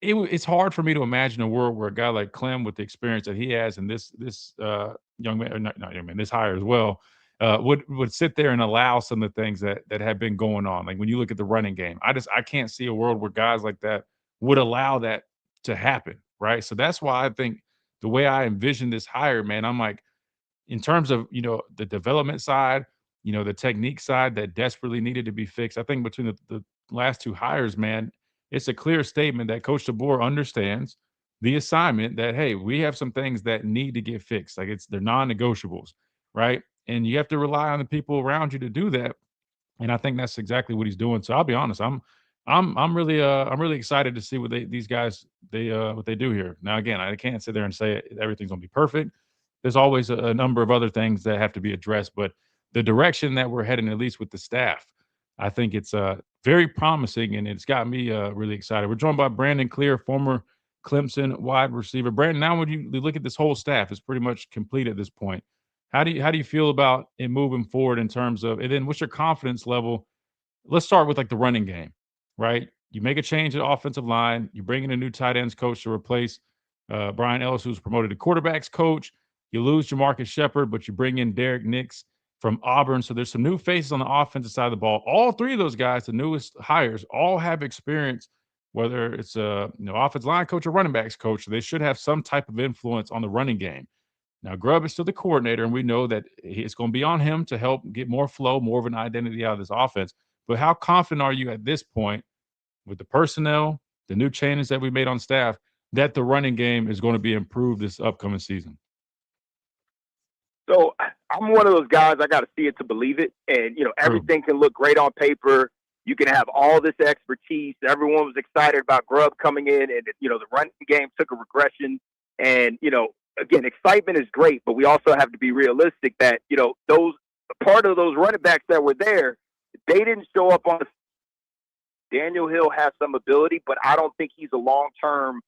it's hard for me to imagine a world where a guy like Clem, with the experience that he has, and this young man, or not young man, this hire as well, would sit there and allow some of the things that have been going on. Like when you look at the running game, I can't see a world where guys like that would allow that to happen, right? So that's why I think the way I envision this hire, man, I'm like, in terms of, the development side, the technique side that desperately needed to be fixed, I think between the last two hires, man, it's a clear statement that Coach DeBoer understands the assignment that, hey, we have some things that need to get fixed. Like they're non-negotiables, right? And you have to rely on the people around you to do that. And I think that's exactly what he's doing. So I'll be honest, I'm really excited to see what these guys what they do here. Now again, I can't sit there and say everything's gonna be perfect. There's always a number of other things that have to be addressed, but the direction that we're heading, at least with the staff, I think it's very promising, and it's got me really excited. We're joined by Brandon Clear, former Clemson wide receiver. Brandon, now when you look at this whole staff, it's pretty much complete at this point. How do you feel about it moving forward in terms of, and then what's your confidence level? Let's start with like the running game, right? You make a change at offensive line. You bring in a new tight ends coach to replace Brian Ellis, who's promoted to quarterbacks coach. You lose Jamarcus Shepard, but you bring in Derek Nix from Auburn. So there's some new faces on the offensive side of the ball. All three of those guys, the newest hires, all have experience, whether it's a offensive line coach or running backs coach. So they should have some type of influence on the running game. Now, Grubb is still the coordinator, and we know that it's going to be on him to help get more flow, more of an identity out of this offense. But how confident are you at this point with the personnel, the new changes that we made on staff, that the running game is going to be improved this upcoming season? So I'm one of those guys, I got to see it to believe it. And, everything can look great on paper. You can have all this expertise. Everyone was excited about Grubb coming in, and, the running game took a regression. And, again, excitement is great, but we also have to be realistic that, those part of those running backs that were there, they didn't show up on the. Daniel Hill has some ability, but I don't think he's a long-term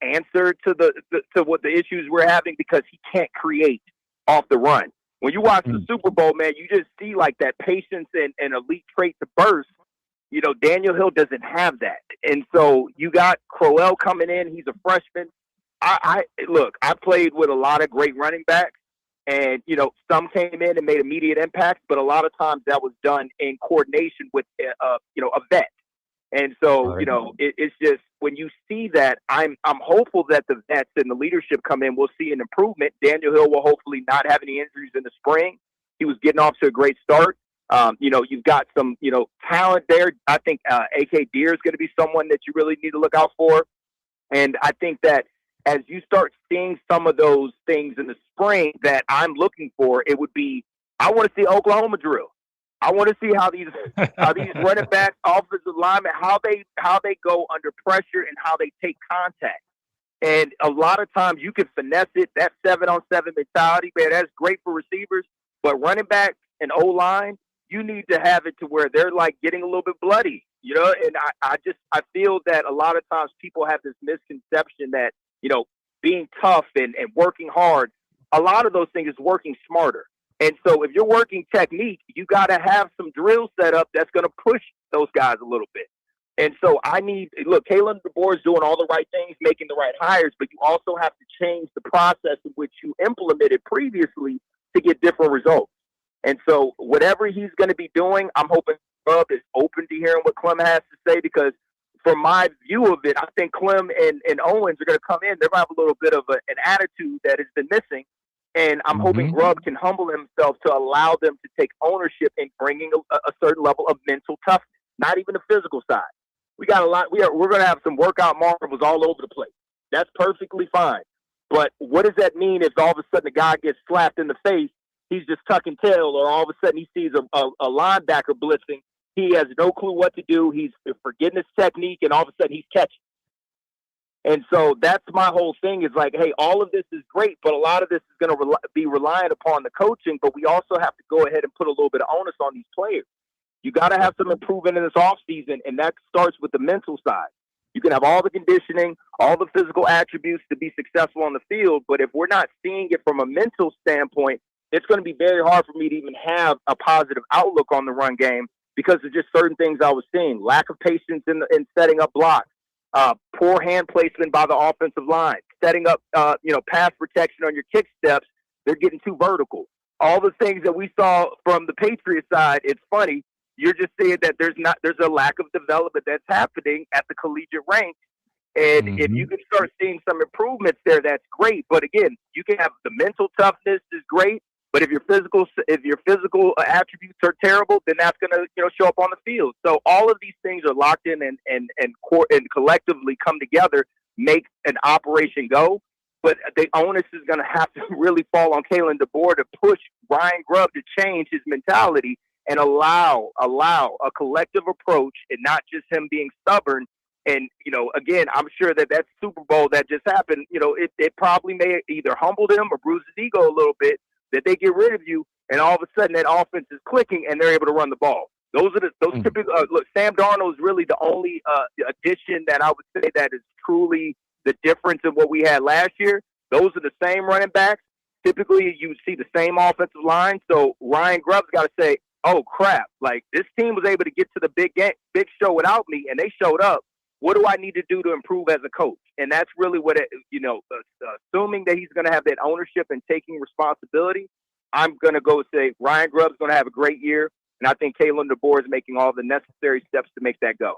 answer to what the issues we're having, because he can't create off the run. When you watch the Super Bowl, man, you just see like that patience and elite trait to burst. Daniel Hill doesn't have that. And so you got Crowell coming in. He's a freshman. I played with a lot of great running backs, and, some came in and made immediate impacts, but a lot of times that was done in coordination with, a vet. And so, right. It's just when you see that, I'm hopeful that the vets and the leadership come in, we'll see an improvement. Daniel Hill will hopefully not have any injuries in the spring. He was getting off to a great start. You've got some, talent there. I think A.K. Deere is going to be someone that you really need to look out for. And I think that as you start seeing some of those things in the spring that I'm looking for, it would be, I want to see Oklahoma drill. I want to see how these running backs, offensive linemen, how they go under pressure and how they take contact. And a lot of times you can finesse it. That 7-on-7 mentality, man, that's great for receivers. But running back and O-line, you need to have it to where they're like getting a little bit bloody, And I feel that a lot of times people have this misconception that, being tough and working hard, a lot of those things is working smarter. And so if you're working technique, you got to have some drills set up that's going to push those guys a little bit. And so Kalen DeBoer is doing all the right things, making the right hires, but you also have to change the process in which you implemented previously to get different results. And so whatever he's going to be doing, I'm hoping Grubb is open to hearing what Clem has to say, because from my view of it, I think Clem and Owens are going to come in. They're going to have a little bit of an attitude that has been missing. And I'm hoping Grubb can humble himself to allow them to take ownership in bringing a certain level of mental toughness, not even the physical side. We got a lot. We're going to have some workout marvels all over the place. That's perfectly fine. But what does that mean if all of a sudden a guy gets slapped in the face, he's just tucking tail, or all of a sudden he sees a linebacker blitzing, he has no clue what to do, he's forgetting his technique, and all of a sudden he's catching. And so that's my whole thing is like, hey, all of this is great, but a lot of this is going to be reliant upon the coaching, but we also have to go ahead and put a little bit of onus on these players. You got to have some improvement in this offseason, and that starts with the mental side. You can have all the conditioning, all the physical attributes to be successful on the field, but if we're not seeing it from a mental standpoint, it's going to be very hard for me to even have a positive outlook on the run game because of just certain things I was seeing. Lack of patience in setting up blocks. Poor hand placement by the offensive line, setting up, pass protection on your kick steps. They're getting too vertical. All the things that we saw from the Patriots side, it's funny. You're just saying that there's a lack of development that's happening at the collegiate ranks. And if you can start seeing some improvements there, that's great. But again, you can have the mental toughness is great. But if your physical attributes are terrible, then that's going to show up on the field. So all of these things are locked in and collectively come together, make an operation go. But the onus is going to have to really fall on Kalen DeBoer to push Ryan Grubb to change his mentality and allow a collective approach and not just him being stubborn. And, again, I'm sure that Super Bowl that just happened, it probably may either humbled him or bruised his ego a little bit, that they get rid of you, and all of a sudden that offense is clicking and they're able to run the ball. Those are typical. Look, Sam Darnold is really the only addition that I would say that is truly the difference in what we had last year. Those are the same running backs. Typically, you see the same offensive line. So Ryan Grubb's got to say, "Oh crap! Like this team was able to get to the big show without me, and they showed up. What do I need to do to improve as a coach?" And that's really what assuming that he's going to have that ownership and taking responsibility, I'm going to go say Ryan Grubb's going to have a great year, and I think Kalen DeBoer is making all the necessary steps to make that go.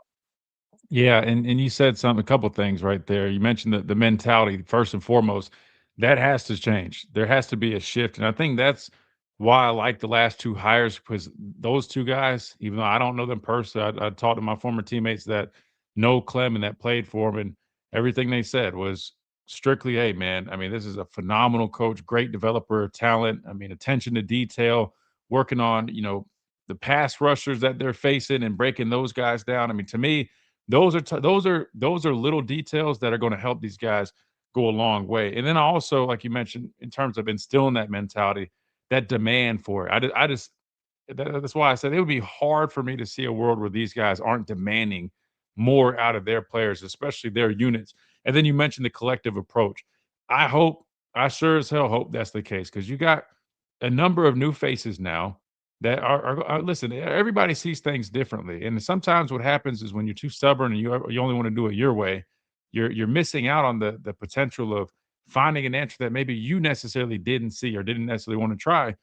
Yeah, and you said a couple things right there. You mentioned the mentality first and foremost. that has to change. There has to be a shift. And I think that's why I like the last two hires, because those two guys, even though I don't know them personally, I talked to my former teammates that know Clem and that played for him, and everything they said was strictly, hey, man, I mean, this is a phenomenal coach, great developer of talent. I mean, attention to detail, working on, the pass rushers that they're facing and breaking those guys down. I mean, to me, those are little details that are going to help these guys go a long way. And then also, like you mentioned, in terms of instilling that mentality, that demand for it. That's why I said it would be hard for me to see a world where these guys aren't demanding more out of their players, especially their units. And then you mentioned the collective approach. I sure as hell hope that's the case, because you got a number of new faces now that listen. Everybody sees things differently, and sometimes what happens is when you're too stubborn and you only want to do it your way, you're missing out on the potential of finding an answer that maybe you necessarily didn't see or didn't necessarily want to try.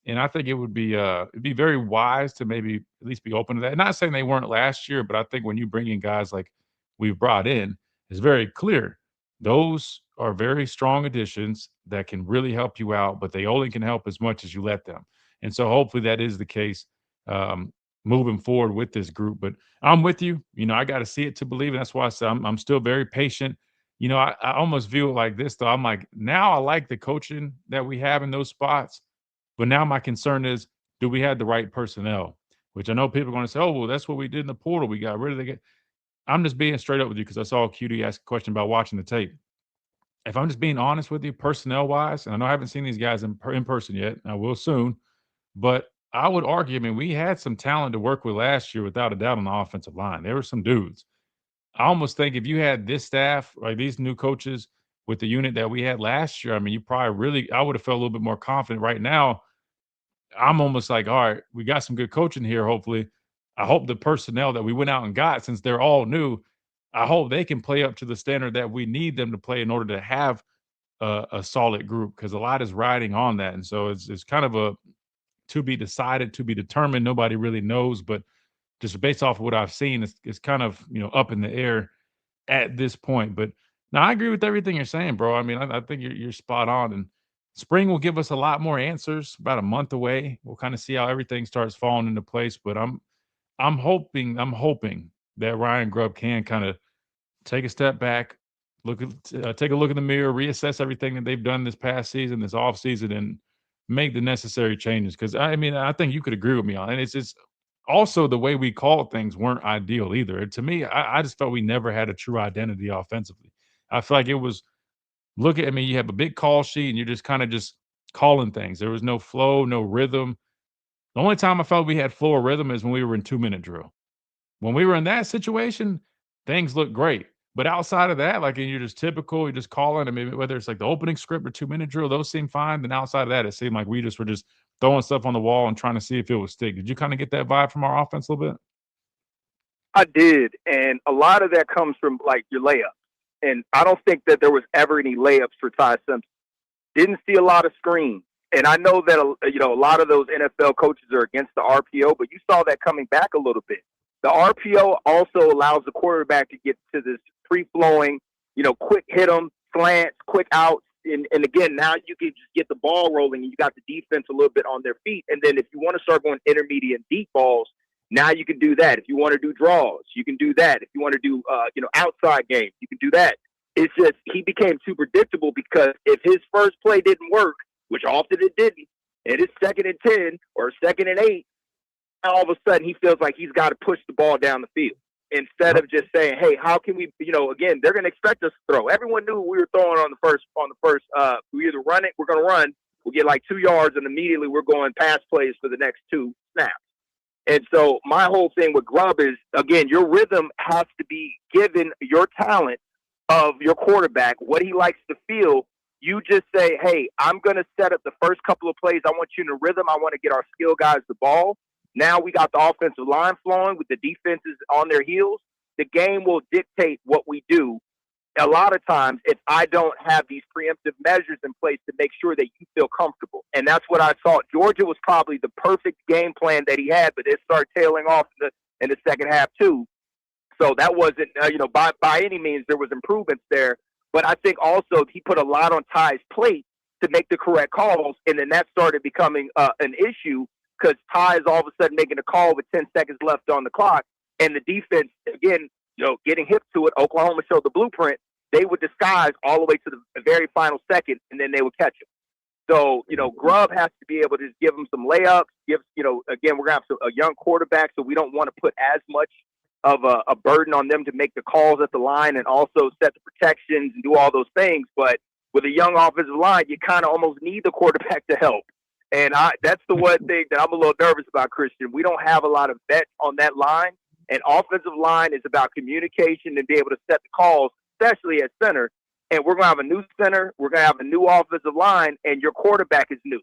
And I think it'd be very wise to maybe at least be open to that. Not saying they weren't last year, but I think when you bring in guys like we've brought in, it's very clear those are very strong additions that can really help you out, but they only can help as much as you let them. And so hopefully that is the case moving forward with this group. But I'm with you. I got to see it to believe. And that's why I said I'm still very patient. I almost view it like this, though. I'm like, now I like the coaching that we have in those spots. But now my concern is, do we have the right personnel? Which I know people are going to say, oh, well, that's what we did in the portal. We got rid of the. I'm just being straight up with you because I saw QD ask a question about watching the tape. If I'm just being honest with you, personnel wise, and I know I haven't seen these guys in person yet, I will soon, but I would argue, I mean, we had some talent to work with last year without a doubt on the offensive line. There were some dudes. I almost think if you had this staff, like these new coaches with the unit that we had last year, I mean, I would have felt a little bit more confident. Right now, I'm almost like, all right, we got some good coaching here, hopefully. I hope the personnel that we went out and got, since they're all new, I hope they can play up to the standard that we need them to play in order to have a solid group, because a lot is riding on that. And so it's kind of a to be decided, to be determined. Nobody really knows, but just based off of what I've seen, it's kind of, up in the air at this point. But now I agree with everything you're saying, bro. I mean, I think you're spot on. And spring will give us a lot more answers. About a month away, we'll kind of see how everything starts falling into place. But I'm hoping that Ryan Grubb can kind of take a step back, take a look in the mirror, reassess everything that they've done this past season, this off season, and make the necessary changes. Because I mean, I think you could agree with me on it. It's just also the way we called things weren't ideal either. To me, I just felt we never had a true identity offensively. I feel like it was I mean, you have a big call sheet and you're just kind of just calling things. There was no flow, no rhythm. The only time I felt we had flow or rhythm is when we were in 2-minute drill. When we were in that situation, things looked great. But outside of that, like, and you're just typical, you're just calling. I mean, whether it's like the opening script or 2-minute drill, those seem fine. Then outside of that, it seemed like we just were just throwing stuff on the wall and trying to see if it would stick. Did you kind of get that vibe from our offense a little bit? I did, and a lot of that comes from like your layups. And I don't think that there was ever any layups for Ty Simpson. Didn't see a lot of screens. And I know that a lot of those NFL coaches are against the RPO, but you saw that coming back a little bit. The RPO also allows the quarterback to get to this free-flowing, quick hit 'em, slants, quick outs. And again, now you can just get the ball rolling and you got the defense a little bit on their feet. And then if you want to start going intermediate and deep balls, now you can do that. If you want to do draws, you can do that. If you want to do, outside games, you can do that. It's just he became too predictable, because if his first play didn't work, which often it didn't, and it's 2nd and 10 or 2nd and 8, all of a sudden he feels like he's got to push the ball down the field instead of just saying, hey, how can we, again, they're going to expect us to throw. Everyone knew we were throwing on the first, we either run it, we're going to run, we'll get like 2 yards, and immediately we're going pass plays for the next 2 snaps. And so my whole thing with Grubb is, again, your rhythm has to be given your talent of your quarterback, what he likes to feel. You just say, hey, I'm going to set up the first couple of plays. I want you in a rhythm. I want to get our skill guys the ball. Now we got the offensive line flowing with the defenses on their heels. The game will dictate what we do. A lot of times, if I don't have these preemptive measures in place to make sure that you feel comfortable. And that's what I thought. Georgia was probably the perfect game plan that he had, but it started tailing off in the second half too. So that wasn't, by any means, there was improvements there. But I think also he put a lot on Ty's plate to make the correct calls, and then that started becoming an issue because Ty is all of a sudden making a call with 10 seconds left on the clock, and the defense, again, getting hip to it. Oklahoma showed the blueprint. They would disguise all the way to the very final second, and then they would catch him. So, Grubb has to be able to just give him some layups. Again, we're going to have a young quarterback, so we don't want to put as much of a burden on them to make the calls at the line and also set the protections and do all those things. But with a young offensive line, you kind of almost need the quarterback to help. And that's the one thing that I'm a little nervous about, Christian. We don't have a lot of vets on that line. And offensive line is about communication and be able to set the calls, especially at center. And we're going to have a new center. We're going to have a new offensive line, and your quarterback is new.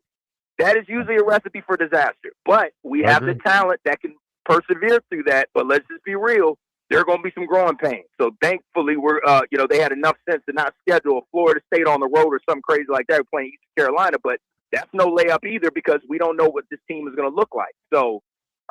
That is usually a recipe for disaster. But we have the talent that can persevere through that. But let's just be real. There are going to be some growing pains. So thankfully, they had enough sense to not schedule Florida State on the road or something crazy like that. We're playing Eastern Carolina, but that's no layup either because we don't know what this team is going to look like. So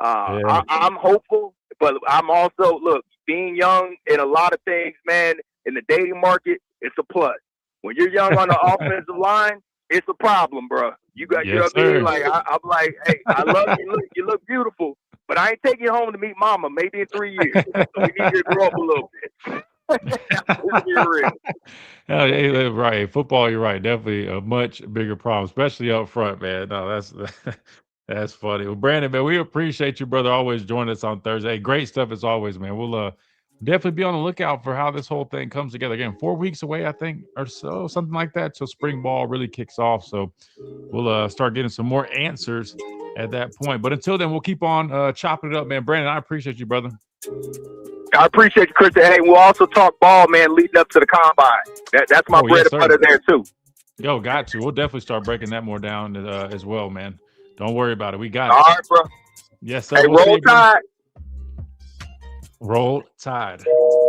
I'm hopeful, but I'm also, being young in a lot of things, man, in the dating market, it's a plus. When you're young on the offensive line, it's a problem, bro. You know what I mean? Like, I'm like, hey, I love you. You look beautiful, but I ain't taking you home to meet mama maybe in 3 years. So we need you to grow up a little bit. Let's be real. Yeah, right. Football, you're right. Definitely a much bigger problem, especially up front, man. No, that's funny. Well, Brandon, man, we appreciate you, brother. Always joining us on Thursday. Great stuff as always, man. We'll definitely be on the lookout for how this whole thing comes together. Again, 4 weeks away, I think, or so, something like that, till spring ball really kicks off. So we'll start getting some more answers at that point. But until then, we'll keep on chopping it up, man. Brandon, I appreciate you, brother. I appreciate you, Christian. Hey, we'll also talk ball, man, leading up to the combine. That's my bread and butter there, too. Yo, got to. We'll definitely start breaking that more down as well, man. Don't worry about it. We got it. All right, bro. Yes, sir. Hey, roll Tide. Roll Tide.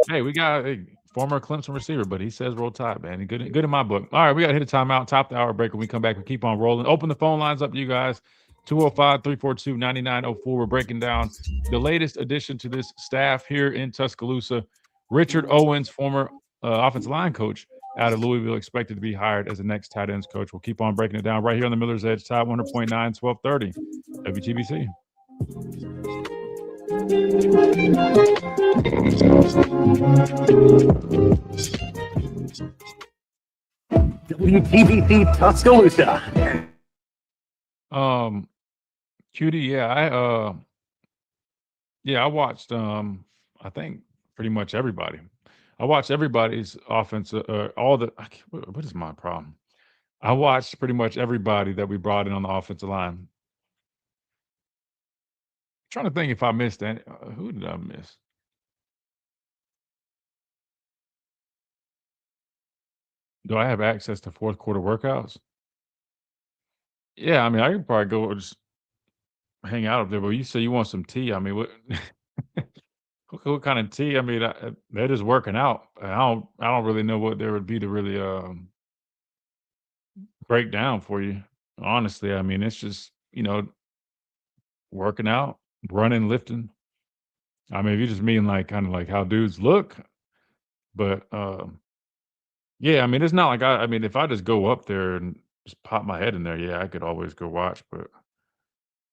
Hey, we got a former Clemson receiver, but he says roll Tide, man. Good in my book. All right, we got to hit a timeout, top the hour break. When we come back, we keep on rolling. Open the phone lines up to you guys. 205-342-9904. We're breaking down the latest addition to this staff here in Tuscaloosa. Richard Owens, former offensive line coach out of Louisville, expected to be hired as the next tight ends coach. We'll keep on breaking it down right here on the Miller's Edge, Tide 100.9, 1230, WTBC. WTBC Tuscaloosa. QD, I watched I think pretty much everybody. I watched everybody's offense, what is my problem? I watched pretty much everybody that we brought in on the offensive line. I'm trying to think if I missed any. Who did I miss? Do I have access to fourth quarter workouts? Yeah, I mean, I could probably go just hang out up there, but you say you want some tea. I mean, what kind of tea? I mean, they're just working out. I don't really know what there would be to really break down for you. Honestly, I mean, it's just working out, running, lifting. I mean, if you just mean like kind of like how dudes look, but yeah, I mean, it's not like I mean, if I just go up there and just pop my head in there, yeah, I could always go watch, but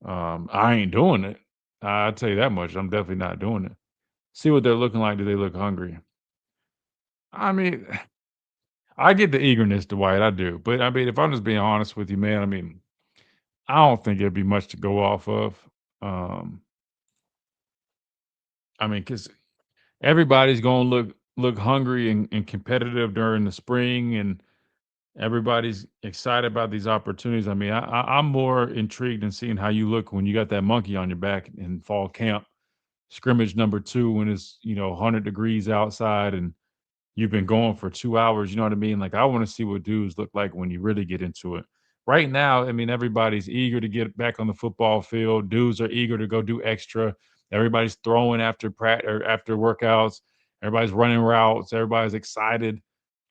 I ain't doing it. I'll tell you that much. I'm definitely not doing it. See what they're looking like. Do they look hungry? I mean, I get the eagerness, Dwight. I do. But I mean, if I'm just being honest with you, man, I mean, I don't think it'd be much to go off of. I mean, because everybody's going to look hungry and competitive during the spring, and everybody's excited about these opportunities. I mean, I'm more intrigued in seeing how you look when you got that monkey on your back in fall camp, scrimmage number 2, when it's 100 degrees outside and you've been going for 2 hours. You know what I mean? Like, I want to see what dudes look like when you really get into it. Right now, I mean, everybody's eager to get back on the football field. Dudes are eager to go do extra. Everybody's throwing after workouts. Everybody's running routes. Everybody's excited.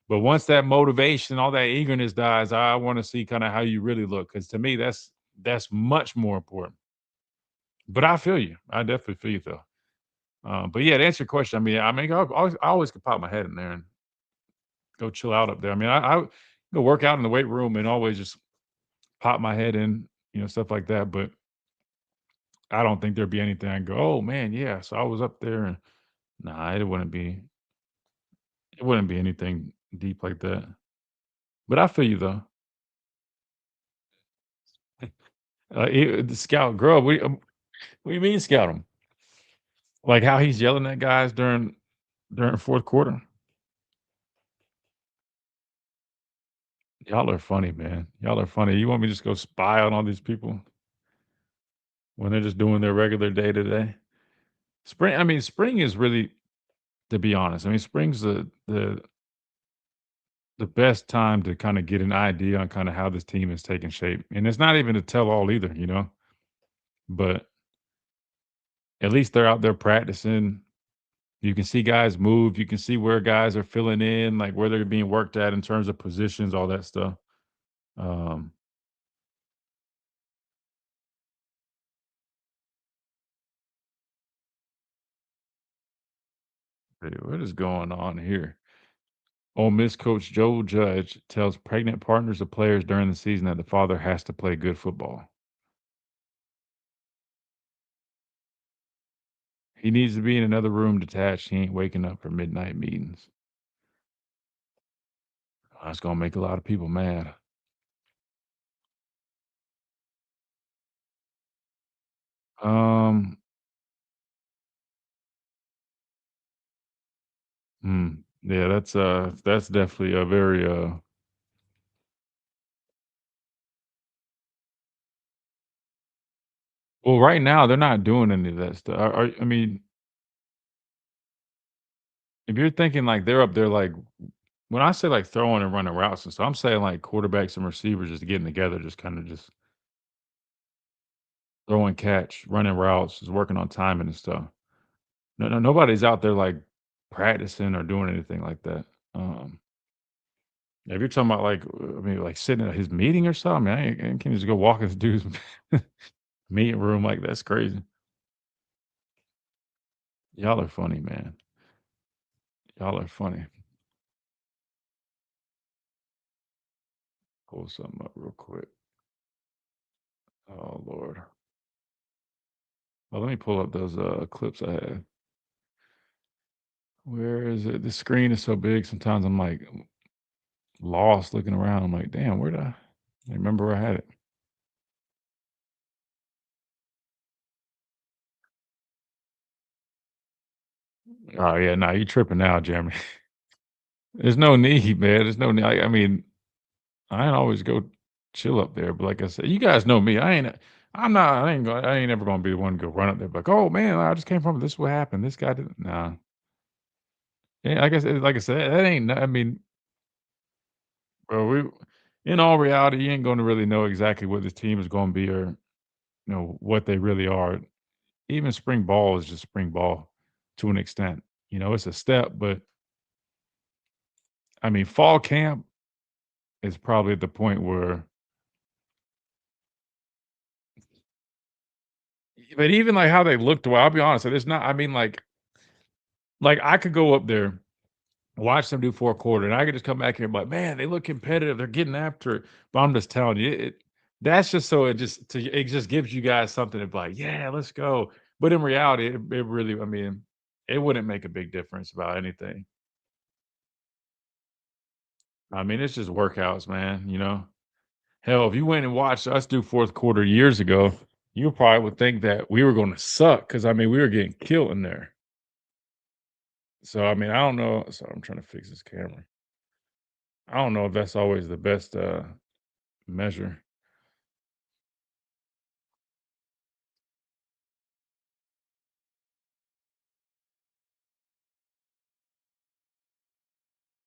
But once that motivation, all that eagerness dies, I want to see kind of how you really look. Because to me, that's much more important. But I feel you. I definitely feel you, though. But yeah, to answer your question, I mean, I always could pop my head in there and go chill out up there. I mean, I go work out in the weight room and always just pop my head in, stuff like that. But I don't think there'd be anything I go, oh man, yeah. So I was up there, and nah, it wouldn't be anything deep like that. But I feel you though. The scout Grub. What do you mean scout him? Like how he's yelling at guys during fourth quarter. Y'all are funny, man. Y'all are funny. You want me to just go spy on all these people when they're just doing their regular day to day? Spring. I mean, spring is really, to be honest. I mean, spring's the best time to kind of get an idea on kind of how this team is taking shape, and it's not even a tell all either. But at least they're out there practicing. You can see guys move. You can see where guys are filling in, like where they're being worked at in terms of positions, all that stuff. Um, what is going on here? Ole Miss coach Joe Judge tells pregnant partners of players during the season that the father has to play good football. He needs to be in another room detached. He ain't waking up for midnight meetings. That's gonna make a lot of people mad. Um, yeah, that's definitely a very well, right now they're not doing any of that stuff. I mean, if you're thinking like they're up there, like when I say like throwing and running routes and stuff, I'm saying like quarterbacks and receivers just getting together, just kind of just throwing catch, running routes, just working on timing and stuff. No, nobody's out there like practicing or doing anything like that. Um, if you're talking about like, I mean, like sitting at his meeting or something, I can't just go walk into dude's meeting room like that's crazy. Y'all are funny, man. Y'all are funny. Pull something up real quick. Oh Lord. Well, let me pull up those clips I had. Where is it? The screen is so big. Sometimes I'm like lost looking around. I'm like, damn, where did I remember where I had it? Oh yeah, no, you tripping now, Jeremy. There's no need, man. There's no need. I mean, I ain't always go chill up there, but like I said, you guys know me. I'm not. I ain't ever gonna be the one to go run up there. Like, oh man, I just came from this. What happened? This guy didn't. Nah. Yeah, like I said, that ain't. I mean, bro, in all reality, you ain't gonna really know exactly what this team is gonna be, or what they really are. Even spring ball is just spring ball to an extent. It's a step, but I mean, fall camp is probably at the point where, but even like how they looked, well, I'll be honest, it's not. I mean, like I could go up there, watch them do fourth quarter, and I could just come back here and be like, man, they look competitive. They're getting after it. But I'm just telling you, that's just so it just gives you guys something to be like, yeah, let's go. But in reality, it really, I mean, it wouldn't make a big difference about anything. I mean, it's just workouts, man. Hell, if you went and watched us do fourth quarter years ago, you probably would think that we were going to suck because I mean we were getting killed in there. So I mean, I don't know. Sorry, I'm trying to fix this camera. I don't know if that's always the best measure.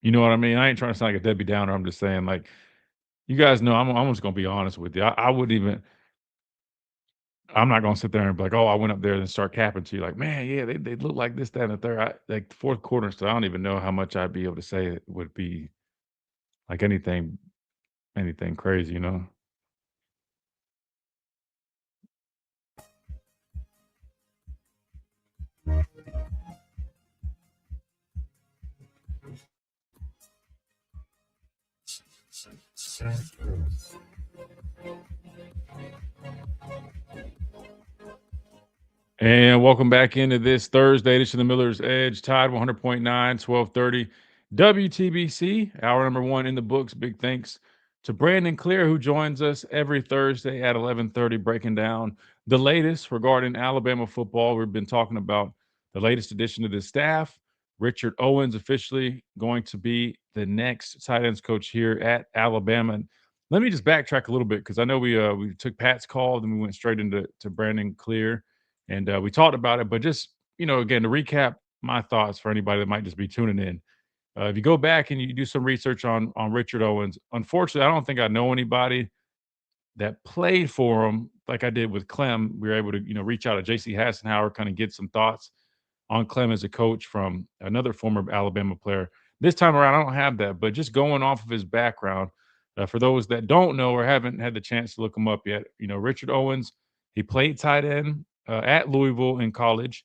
You know what I mean? I ain't trying to sound like a Debbie Downer. I'm just saying, like, you guys know, I'm just gonna be honest with you. I wouldn't even. I'm not gonna sit there and be like, oh, I went up there and start capping to you, like, man, yeah, they look like this, that, and the third. Like the fourth quarter, so I don't even know how much I'd be able to say it would be like anything crazy. And welcome back into this Thursday edition of the Miller's Edge, Tide 100.9, 1230 WTBC, hour number 1 in the books. Big thanks to Brandon Clear, who joins us every Thursday at 11:30, breaking down the latest regarding Alabama football. We've been talking about the latest addition to the staff. Richard Owens officially going to be the next tight ends coach here at Alabama. And let me just backtrack a little bit because I know we took Pat's call, then we went straight into Brandon Clear. And we talked about it, but just, again, to recap my thoughts for anybody that might just be tuning in. If you go back and you do some research on Richard Owens, unfortunately, I don't think I know anybody that played for him like I did with Clem. We were able to, reach out to J.C. Hassenauer, kind of get some thoughts on Clem as a coach from another former Alabama player. This time around, I don't have that, but just going off of his background, for those that don't know or haven't had the chance to look him up yet, Richard Owens, he played tight end at Louisville in college.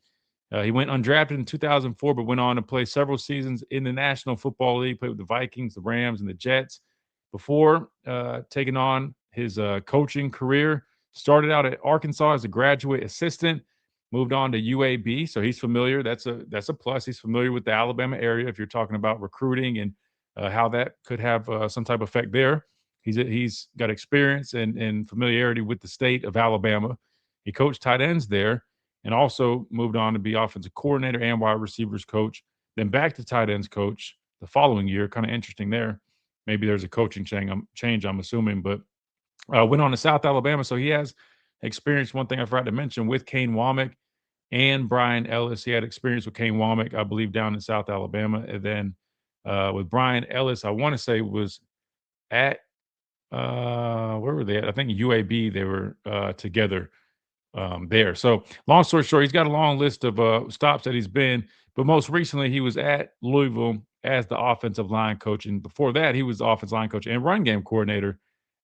He went undrafted in 2004, but went on to play several seasons in the National Football League, played with the Vikings, the Rams, and the Jets before taking on his coaching career. Started out at Arkansas as a graduate assistant, moved on to UAB, so he's familiar. That's a plus. He's familiar with the Alabama area if you're talking about recruiting and how that could have some type of effect there. He's got experience and familiarity with the state of Alabama. He coached tight ends there and also moved on to be offensive coordinator and wide receivers coach, then back to tight ends coach the following year. Kind of interesting there. Maybe there's a coaching change, I'm assuming, but went on to South Alabama. So he has experience, one thing I forgot to mention, with Kane Womack and Brian Ellis. He had experience with Kane Womack, I believe, down in South Alabama. And then with Brian Ellis, I want to say was at where were they at? I think UAB, they were together there. So long story short, he's got a long list of stops that he's been, but most recently he was at Louisville as the offensive line coach. And before that, he was the offensive line coach and run game coordinator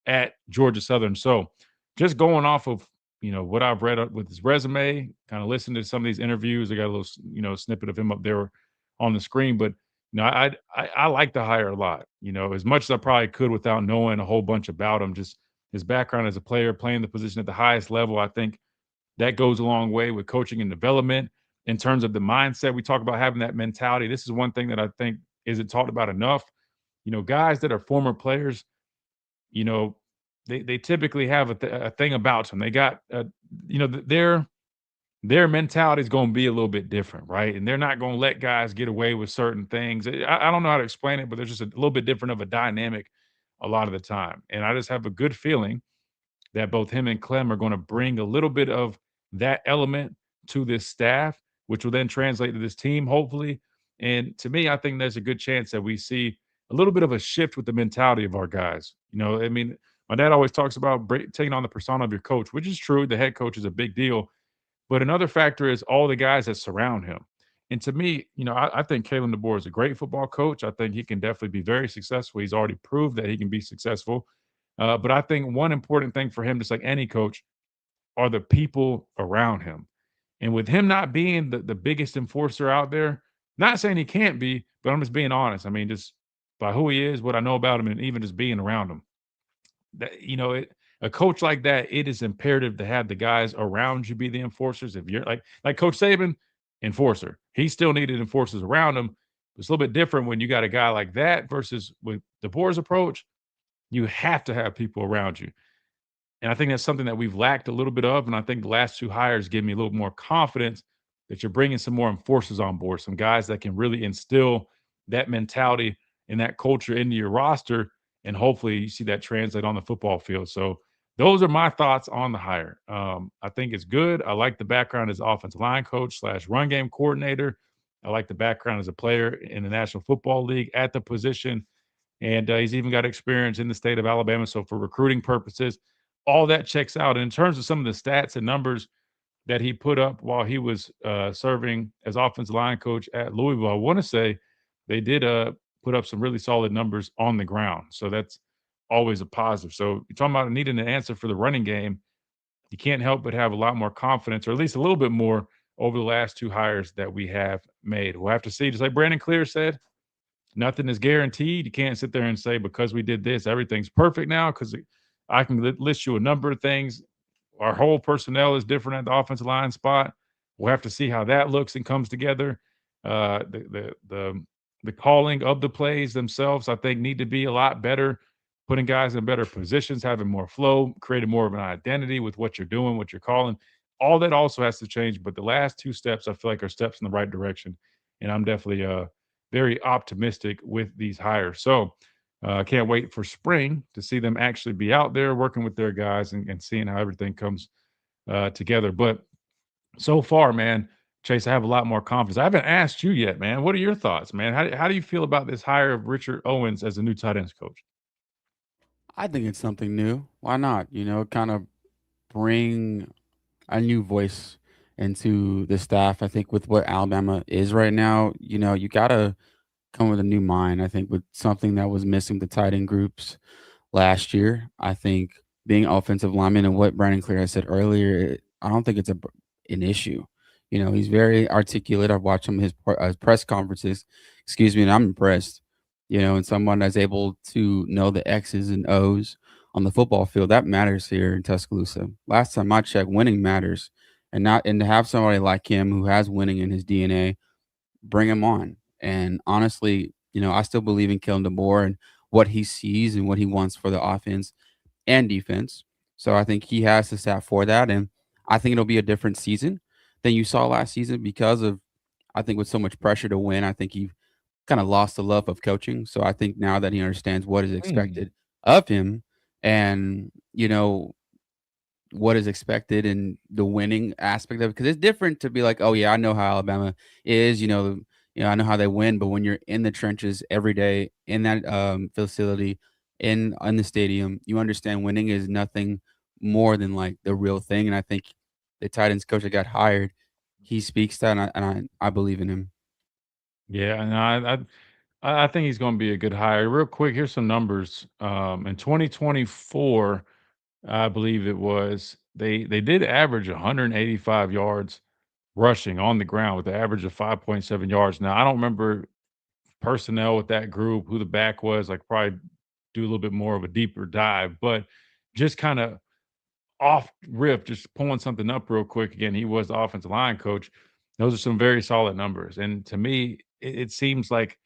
at Georgia Southern. So just going off of, what I've read with his resume, kind of listened to some of these interviews. I got a little, snippet of him up there on the screen, but I like the hire a lot, as much as I probably could without knowing a whole bunch about him. Just his background as a player, playing the position at the highest level. I think that goes a long way with coaching and development in terms of the mindset. We talk about having that mentality. This is one thing that I think isn't talked about enough. Guys that are former players, they typically have a thing about them. They got, their mentality is going to be a little bit different, right? And they're not going to let guys get away with certain things. I don't know how to explain it, but there's just a little bit different of a dynamic a lot of the time. And I just have a good feeling that both him and Clem are going to bring a little bit of that element to this staff, which will then translate to this team, hopefully. And to me, I think there's a good chance that we see a little bit of a shift with the mentality of our guys. My dad always talks about taking on the persona of your coach, which is true. The head coach is a big deal. But another factor is all the guys that surround him. And to me, I think Kalen DeBoer is a great football coach. I think he can definitely be very successful. He's already proved that he can be successful. But I think one important thing for him, just like any coach, are the people around him. And with him not being the biggest enforcer out there, not saying he can't be, but I'm just being honest. I mean, just by who he is, what I know about him, and even just being around him. That a coach like that, it is imperative to have the guys around you be the enforcers. If you're like Coach Saban, enforcer, he still needed enforcers around him. It's a little bit different when you got a guy like that versus with DeBoer's approach. You have to have people around you. And I think that's something that we've lacked a little bit of. And I think the last 2 hires give me a little more confidence that you're bringing some more enforcers on board, some guys that can really instill that mentality and that culture into your roster. And hopefully you see that translate on the football field. So those are my thoughts on the hire. I think it's good. I like the background as offensive line coach / run game coordinator. I like the background as a player in the National Football League at the position. And he's even got experience in the state of Alabama. So for recruiting purposes, all that checks out. And in terms of some of the stats and numbers that he put up while he was serving as offensive line coach at Louisville, I want to say they did put up some really solid numbers on the ground. So that's always a positive. So you're talking about needing an answer for the running game. You can't help but have a lot more confidence, or at least a little bit more, over the last 2 hires that we have made. We'll have to see. Just like Brandon Clear said, nothing is guaranteed. You can't sit there and say because we did this, everything's perfect now. Because I can list you a number of things. Our whole personnel is different at the offensive line spot. We'll have to see how that looks and comes together. The calling of the plays themselves, I think, need to be a lot better. Putting guys in better positions, having more flow, creating more of an identity with what you're doing, what you're calling. All that also has to change. But the last two steps, I feel like, are steps in the right direction. And I'm definitely very optimistic with these hires. So I can't wait for spring to see them actually be out there working with their guys and seeing how everything comes together. But so far, man, Chase, I have a lot more confidence. I haven't asked you yet, man. What are your thoughts, man? How do you feel about this hire of Richard Owens as a new tight ends coach? I think it's something new. Why not? Kind of bring a new voice into the staff. I think with what Alabama is right now, you gotta come with a new mind. I think with something that was missing the tight end groups last year. I think being offensive lineman and what Brandon Clear has said earlier, I don't think it's an issue. He's very articulate. I've watched him his press conferences. Excuse me, and I'm impressed. And someone that's able to know the X's and O's on the football field, that matters here in Tuscaloosa. Last time I checked, winning matters, and to have somebody like him who has winning in his DNA, bring him on. And honestly, I still believe in Kellen DeBoer and what he sees and what he wants for the offense and defense. So I think he has the staff for that. And I think it'll be a different season than you saw last season because of, I think, with so much pressure to win, I think he kind of lost the love of coaching. So I think now that he understands what is expected of him and, what is expected and the winning aspect of it, because it's different to be like, oh yeah, I know how Alabama is, I know how they win, but when you're in the trenches every day in that facility, in the stadium, you understand winning is nothing more than like the real thing. And I think the tight ends coach that got hired, he speaks that, and I believe in him. Yeah, and I think he's going to be a good hire. Real quick, here's some numbers. In 2024, I believe it was they did average 185 yards rushing on the ground with the average of 5.7 yards. Now I don't remember personnel with that group, who the back was. Like probably do a little bit more of a deeper dive, but just kind of off rip, just pulling something up real quick. Again, he was the offensive line coach. Those are some very solid numbers. And to me, it seems like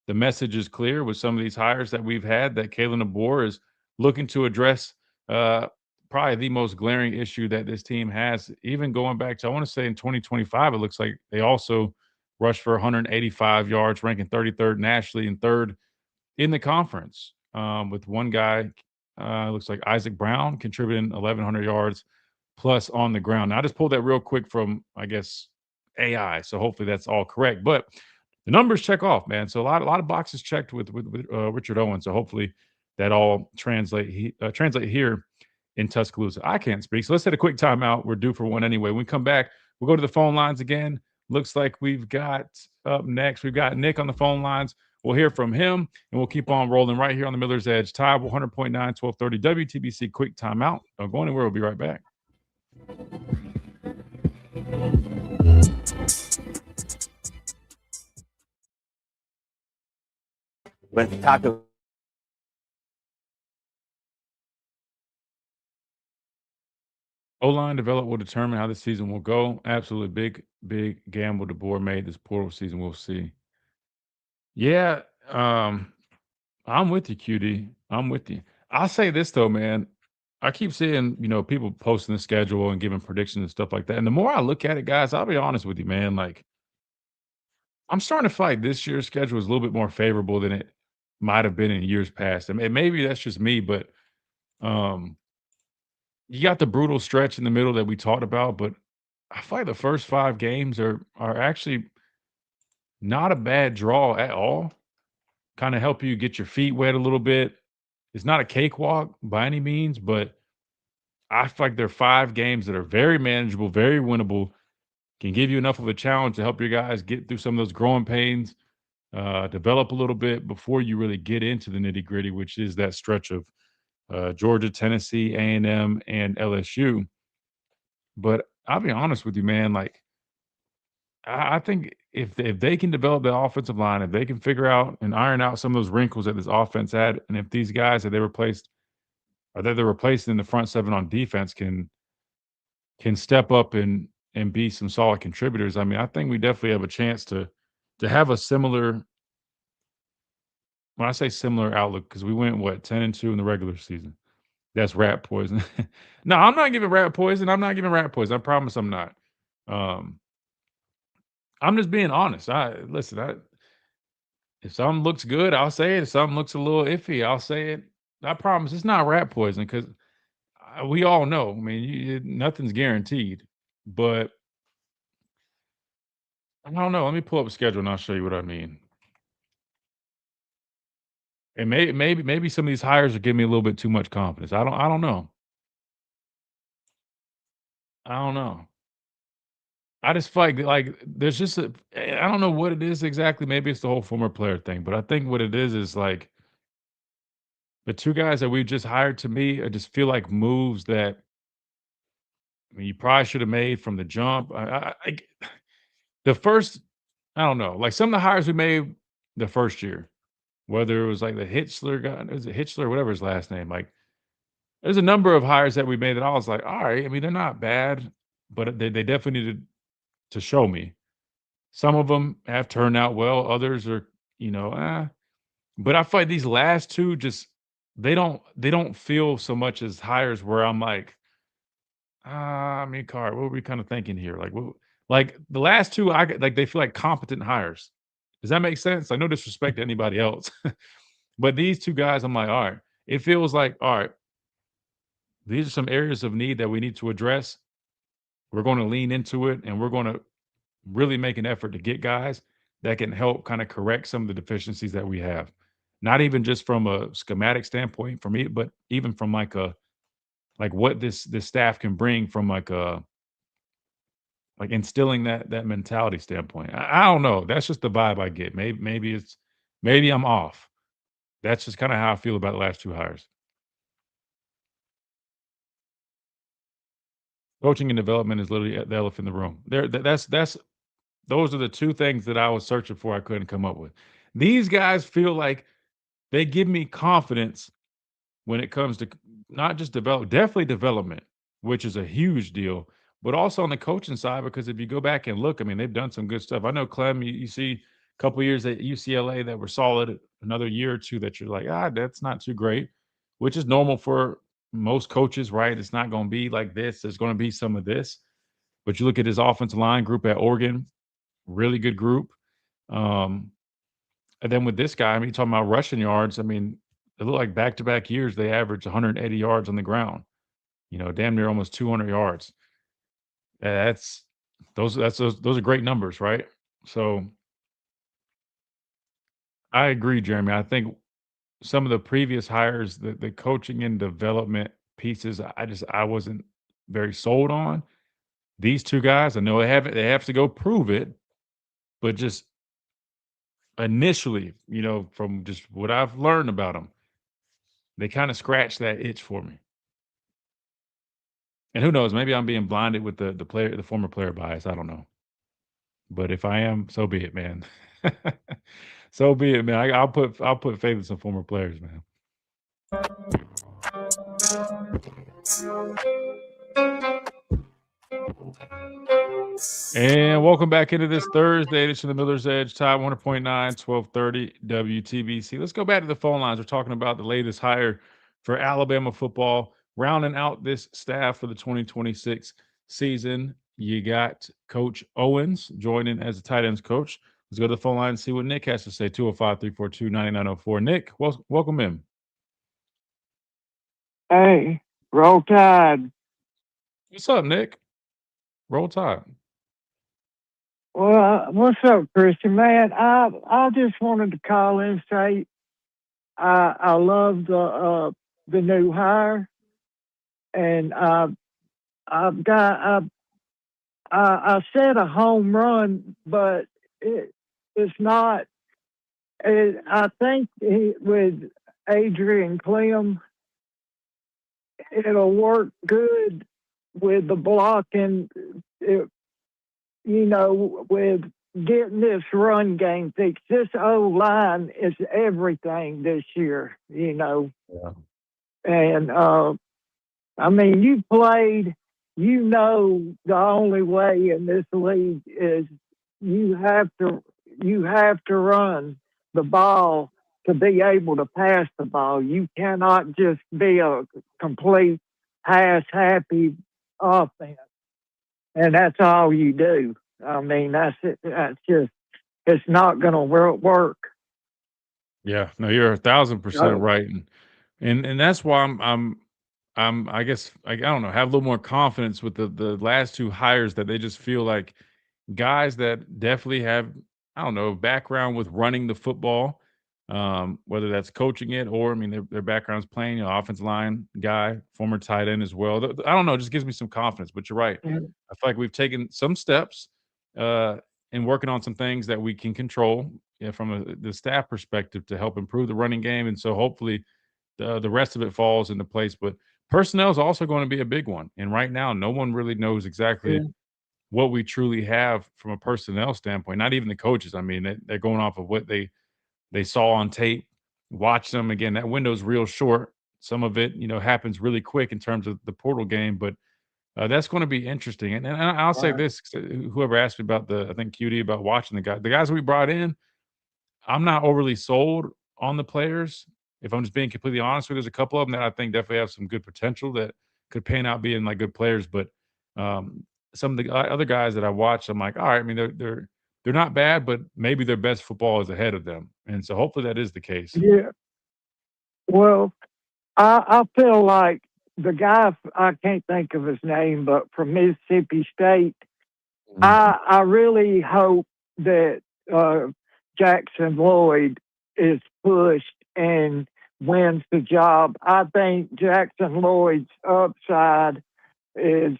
the message is clear with some of these hires that we've had that Kalen DeBoer is looking to address probably the most glaring issue that this team has. Even going back to, I want to say in 2025, it looks like they also rushed for 185 yards, ranking 33rd nationally and third in the conference, with one guy, looks like Isaac Brown, contributing 1,100 yards plus on the ground. Now, I just pulled that real quick from, I guess, AI, so hopefully that's all correct. But the numbers check off, man. So a lot of boxes checked with Richard Owens. So hopefully that all translate here in Tuscaloosa. I can't speak, so let's hit a quick timeout. We're due for one anyway. When we come back, we'll go to the phone lines again. Looks like we've got up next, we've got Nick on the phone lines. We'll hear from him, and we'll keep on rolling right here on the Miller's Edge. Tide 100.9, 1230 WTBC. Quick timeout. Don't go anywhere. We'll be right back. Let's talk about O-line develop will determine how the season will go. Absolutely big gamble DeBoer made this portal season. We'll see. Yeah, I'm with you, QD. I'm with you. I'll say this though, man. I keep seeing, people posting the schedule and giving predictions and stuff like that. And the more I look at it, guys, I'll be honest with you, man. Like, I'm starting to feel like this year's schedule is a little bit more favorable than it might have been in years past. I mean, maybe that's just me, but um, you got the brutal stretch in the middle that we talked about, but I feel like the first 5 games are actually not a bad draw at all. Kind of help you get your feet wet a little bit. It's not a cakewalk by any means, but I feel like there are 5 games that are very manageable, very winnable, can give you enough of a challenge to help your guys get through some of those growing pains, develop a little bit before you really get into the nitty gritty, which is that stretch of Georgia, Tennessee, A&M, and LSU. But I'll be honest with you, man. Like, I think if they can develop the offensive line, if they can figure out and iron out some of those wrinkles that this offense had, and if these guys that they replaced or that they're replacing in the front seven on defense can step up and be some solid contributors, I mean, I think we definitely have a chance to have a similar. When I say similar outlook, because we went 10-2 in the regular season. That's rat poison. No, I'm not giving rat poison. I'm not giving rat poison. I promise I'm not. Um, I'm just being honest. If something looks good, I'll say it. If something looks a little iffy, I'll say it. I promise it's not rat poison because we all know. I mean, nothing's guaranteed, but I don't know. Let me pull up a schedule and I'll show you what I mean. And maybe some of these hires are giving me a little bit too much confidence. I don't know. I don't know. I just feel like there's just I don't know what it is exactly. Maybe it's the whole former player thing, but I think what it is like the two guys that we just hired. To me, I just feel like moves that I mean you probably should have made from the jump. The first, I don't know, like some of the hires we made the first year, whether it was like the Hitchler guy, is it Hitchler, whatever his last name, like. There's a number of hires that we made that I was like, all right. I mean, they're not bad, but they definitely needed to show me. Some of them have turned out well. Others are, But I feel like these last two just they don't feel so much as hires where I'm like, I mean, Car, what were we kind of thinking here? Like the last two, like they feel like competent hires. Does that make sense? Like no disrespect to anybody else, but these two guys, I'm like, all right. It feels like, all right, these are some areas of need that we need to address. We're going to lean into it and we're going to really make an effort to get guys that can help kind of correct some of the deficiencies that we have. Not even just from a schematic standpoint for me, but even from like what this staff can bring from like instilling that mentality standpoint. I don't know. That's just the vibe I get. Maybe I'm off. That's just kind of how I feel about the last two hires. Coaching and development is literally the elephant in the room. That's those are the two things that I was searching for. I couldn't come up with. These guys feel like they give me confidence when it comes to not just definitely development, which is a huge deal, but also on the coaching side. Because if you go back and look, I mean, they've done some good stuff. I know Clem, you see a couple years at UCLA that were solid. Another year or two that you're like, that's not too great, which is normal for most coaches, right? It's not going to be like this. There's going to be some of this. But you look at his offensive line group at Oregon, really good group. And then with this guy, I mean, you're talking about rushing yards. I mean, it looked like back-to-back years they averaged 180 yards on the ground. Damn near almost 200 yards. Those are great numbers, right? So I agree, Jeremy. I think some of the previous hires, the coaching and development pieces, I wasn't very sold on. These two guys, I know they have to go prove it, but just initially, from just what I've learned about them, they kind of scratch that itch for me. And who knows? Maybe I'm being blinded with the former player bias. I don't know. But if I am, so be it, man. So be it, man. I'll put faith in some former players, man. And welcome back into this Thursday edition of the Miller's Edge, Tide 100.9, 1230 WTBC. Let's go back to the phone lines. We're talking about the latest hire for Alabama football, rounding out this staff for the 2026 season. You got Coach Owens joining as a tight ends coach. Let's go to the phone line and see what Nick has to say. 205-342-9904. Nick, welcome in. Hey, roll Tide. What's up, Nick? Roll Tide. Well, what's up, Christian? Man, I just wanted to call in and say I love the new hire, and I said a home run, but it's not. I think with Adrian Clem, it'll work good with the blocking. With getting this run game fixed. This O-line is everything this year, you know. Yeah. And, I mean, you played, you know, the only way in this league is you have to run the ball to be able to pass the ball. You cannot just be a complete pass-happy offense. And that's all you do. I mean, that's it. That's just, it's not going to work. Yeah, no, you're 1,000% No. right, and that's why I guess I don't know, have a little more confidence with the last two hires that they just feel like guys that definitely have, I don't know, background with running the football, whether that's coaching it or I mean their background's playing, you know, offensive line guy, former tight end as well. I don't know, it just gives me some confidence. But you're right. Mhm. I feel like we've taken some steps uh, in working on some things that we can control, yeah, from the staff perspective to help improve the running game, and so hopefully the rest of it falls into place. But personnel is also going to be a big one, and right now, no one really knows exactly Yeah. what we truly have from a personnel standpoint. Not even the coaches. I mean, they're going off of what they saw on tape. Watch them again. That window's real short. Some of it, you know, happens really quick in terms of the portal game, but that's going to be interesting. And I'll say Right. this: whoever asked me about I think QD about watching the guys we brought in, I'm not overly sold on the players. If I'm just being completely honest with you, there's a couple of them that I think definitely have some good potential that could pan out being like good players. But um, some of the other guys that I watch, I'm like, all right. I mean, they're not bad, but maybe their best football is ahead of them, and so hopefully that is the case. Yeah. Well, I feel like the guy, I can't think of his name, but from Mississippi State, I really hope that Jackson Lloyd is pushed and wins the job. I think Jackson Lloyd's upside is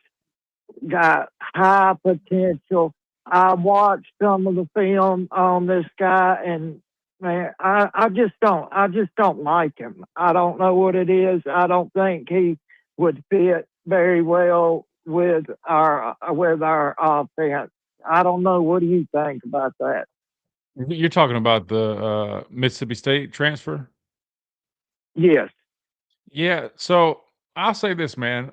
got high potential. I watched some of the film on this guy, and man, I just don't like him. I don't know what it is. I don't think he would fit very well with our offense. I don't know. What do you think about that? You're talking about the Mississippi State transfer? Yes. Yeah. So I'll say this, man.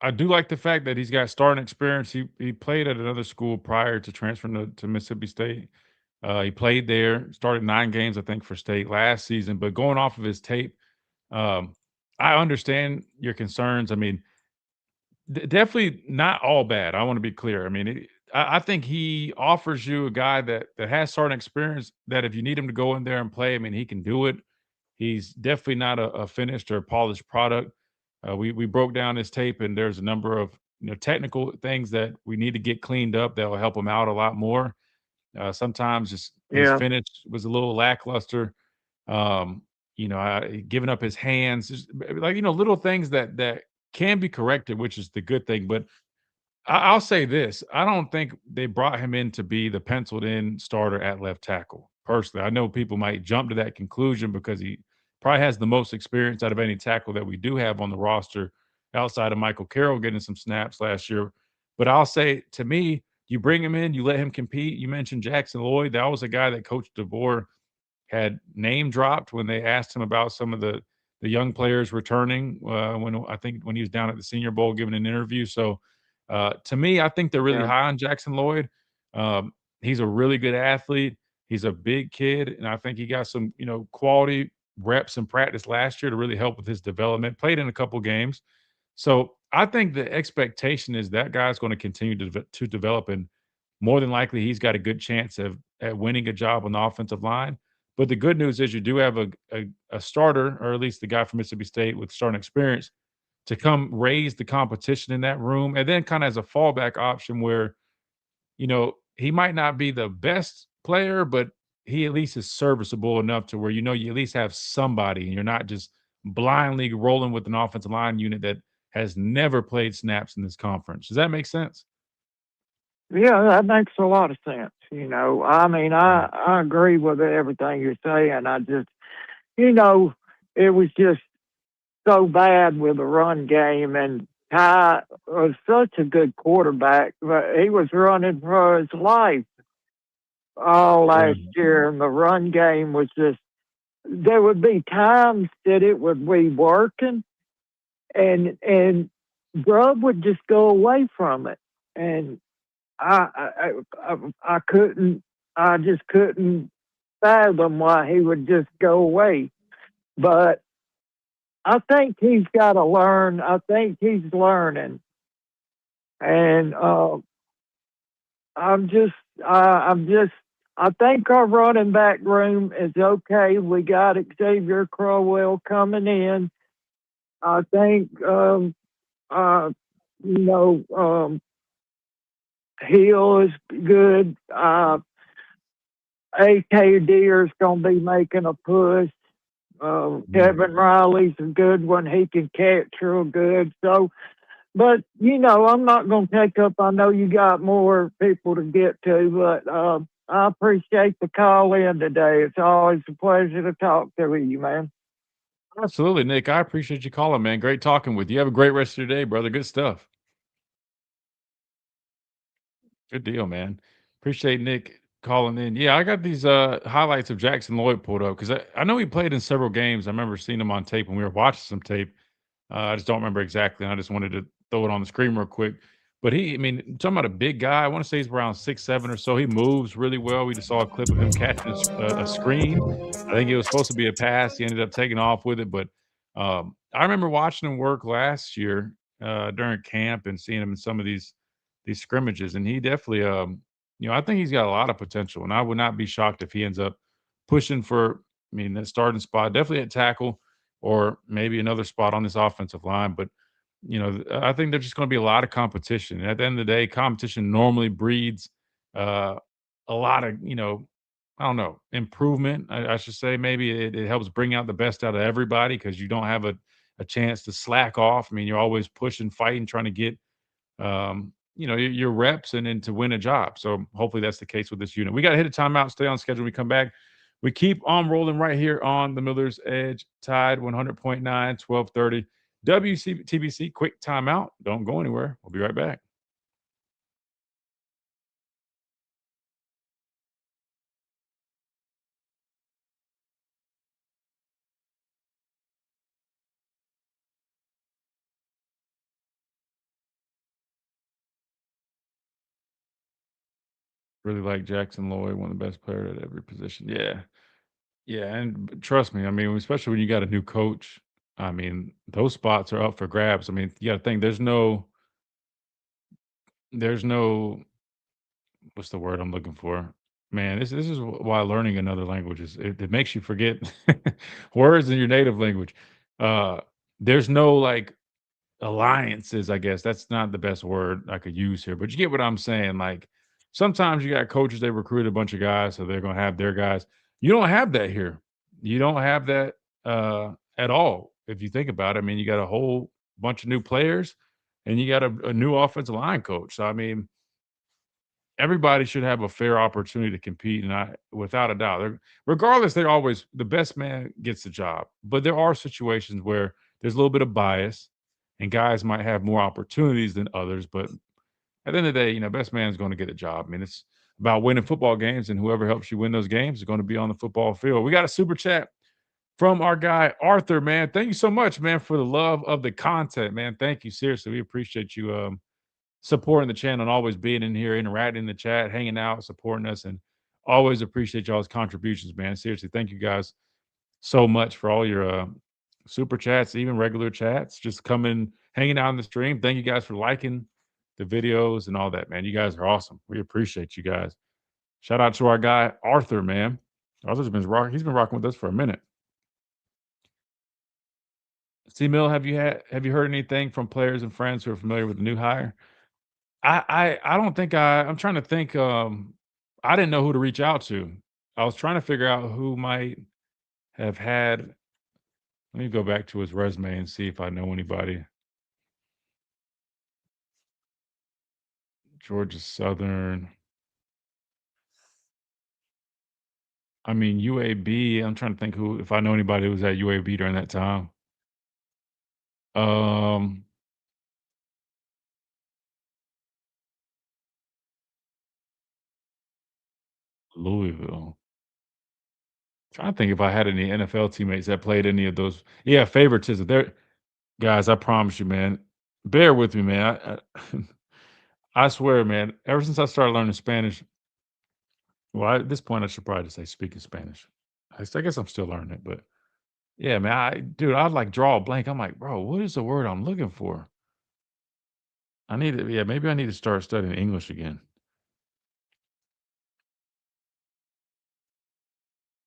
I do like the fact that he's got starting experience. He played at another school prior to transferring to Mississippi State. He played there, started 9 games, I think, for State last season. But going off of his tape, um, I understand your concerns. I mean, definitely not all bad. I want to be clear. I mean, I think he offers you a guy that has starting experience. That if you need him to go in there and play, I mean, he can do it. He's definitely not a finished or polished product. We broke down his tape, and there's a number of technical things that we need to get cleaned up that will help him out a lot more. Sometimes just his Yeah. finish was a little lackluster. Um, giving up his hands, just, like little things that can be corrected, which is the good thing. But I'll say this: I don't think they brought him in to be the penciled in starter at left tackle. Personally, I know people might jump to that conclusion because he probably has the most experience out of any tackle that we do have on the roster, outside of Michael Carroll getting some snaps last year. But I'll say, to me, you bring him in, you let him compete. You mentioned Jackson Lloyd; that was a guy that Coach DeVore had name dropped when they asked him about some of the young players returning, when I think when he was down at the Senior Bowl giving an interview. So to me, I think they're really Yeah. high on Jackson Lloyd. He's a really good athlete. He's a big kid, and I think he got some quality reps in practice last year to really help with his development. Played in a couple games, so I think the expectation is that guy's going to continue to develop, and more than likely he's got a good chance of at winning a job on the offensive line. But the good news is you do have a starter, or at least the guy from Mississippi State with starting experience, to come raise the competition in that room, and then kind of as a fallback option where he might not be the best player, but he at least is serviceable enough to where you at least have somebody, and you're not just blindly rolling with an offensive line unit that has never played snaps in this conference. Does that make sense? Yeah, that makes a lot of sense. I mean, I agree with everything you're saying. I just, it was just so bad with the run game, and Ty was such a good quarterback, but he was running for his life. all last Yeah. year, and the run game was just. There would be times that it would be working, and Grub would just go away from it, and I couldn't. I just couldn't fathom why he would just go away. But I think he's got to learn. I think he's learning, and I'm just, I'm just. I think our running back room is okay. We got Xavier Crowell coming in. I think, uh, you know, Hill is good. AKD is going to be making a push. Kevin Riley's a good one. He can catch real good. So, but, I'm not going to take up, I know you got more people to get to, but I appreciate the call in today. It's always a pleasure to talk to you, man. Absolutely, Nick. I appreciate you calling, man. Great talking with you. Have a great rest of your day, brother. Good stuff. Good deal, man. Appreciate Nick calling in. Yeah, I got these highlights of Jackson Lloyd pulled up because I know he played in several games. I remember seeing him on tape when we were watching some tape. I just don't remember exactly. And I just wanted to throw it on the screen real quick. But I mean, talking about a big guy, I want to say he's around 6'7" or so. He moves really well. We just saw a clip of him catching a screen. I think it was supposed to be a pass. He ended up taking off with it. But I remember watching him work last year during camp and seeing him in some of these scrimmages. And he definitely, I think he's got a lot of potential. And I would not be shocked if he ends up pushing for, I mean, that starting spot, definitely at tackle or maybe another spot on this offensive line. But I think there's just going to be a lot of competition. And at the end of the day, competition normally breeds uh, a lot of, I don't know, improvement. I should say maybe it helps bring out the best out of everybody because you don't have a chance to slack off. I mean, you're always pushing, fighting, trying to get, your reps and then to win a job. So hopefully that's the case with this unit. We got to hit a timeout, stay on schedule. When we come back. We keep on rolling right here on the Miller's Edge, Tide 100.9, 1230. WTBC, quick timeout. Don't go anywhere. We'll be right back. Really like Jackson Lloyd, one of the best players at every position. Yeah. Yeah. And trust me, I mean, especially when you got a new coach, I mean, those spots are up for grabs. I mean, you got to think there's no, what's the word I'm looking for? Man, this is why learning another language it makes you forget words in your native language. Uh, there's no like alliances, I guess. That's not the best word I could use here, but you get what I'm saying. Like sometimes you got coaches, they recruit a bunch of guys, so they're gonna have their guys. You don't have that here. You don't have that at all. If you think about it, I mean, you got a whole bunch of new players and you got a new offensive line coach. So I mean, everybody should have a fair opportunity to compete, and without a doubt, regardless, they're always the best man gets the job. But there are situations where there's a little bit of bias, and guys might have more opportunities than others. But at the end of the day, best man's going to get a job. I mean, it's about winning football games, and whoever helps you win those games is going to be on the football field. We got a super chat from our guy Arthur. Man, thank you so much, man, for the love of the content, man. Thank you, seriously. We appreciate you. Supporting the channel and always being in here, interacting in the chat, hanging out, supporting us, and always appreciate y'all's contributions, man. Seriously, thank you guys so much for all your super chats, even regular chats, just coming, hanging out on the stream. Thank you guys for liking the videos and all that, man. You guys are awesome. We appreciate you guys. Shout out to our guy Arthur, man. Arthur's been rocking. He's been rocking with us for a minute. C Mill, have you heard anything from players and friends who are familiar with the new hire? I don't think I'm trying to think, I didn't know who to reach out to. I was trying to figure out who might have had let me go back to his resume and see if I know anybody. Georgia Southern. I mean, UAB, I'm trying to think who if I know anybody who was at UAB during that time. Um, Louisville. Trying to think if I had any NFL teammates that played any of those. Yeah, favoritism. There, guys. I promise you, man. Bear with me, man. I swear, man. Ever since I started learning Spanish, well, at this point, I should probably just say speaking Spanish. I guess I'm still learning it, but yeah, man. Dude, I'd like draw a blank. I'm like, bro, what is the word I'm looking for? I need to, yeah, maybe I need to start studying English again.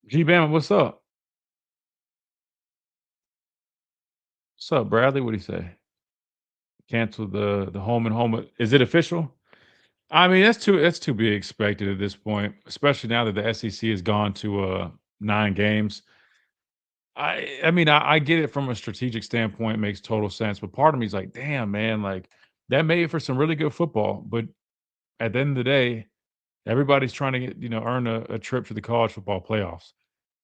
G Bama, what's up? What's up, Bradley? What do you say? Cancel the home and home. Is it official? I mean, that's to be expected at this point, especially now that the SEC has gone to 9 games. I mean, I get it from a strategic standpoint, it makes total sense. But part of me is like, damn, man, like that made for some really good football. But at the end of the day, everybody's trying to get, earn a trip to the college football playoffs.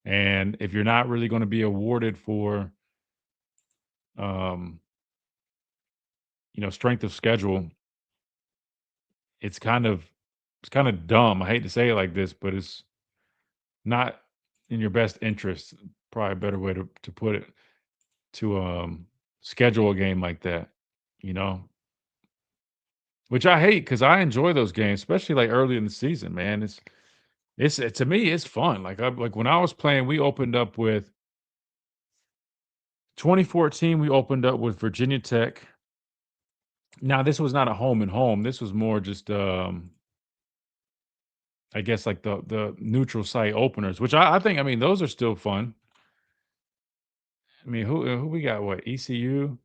And if you're not really going to be awarded for um, strength of schedule, it's kind of dumb. I hate to say it like this, but it's not in your best interest. Probably a better way to put it, to schedule a game like that, you know, which I hate because I enjoy those games, especially like early in the season. Man, to me it's fun. Like when I was playing, we opened up with 2014. We opened up with Virginia Tech. Now this was not a home and home. This was more just I guess like the neutral site openers, which I think, I mean, those are still fun. I mean, who we got? What, ECU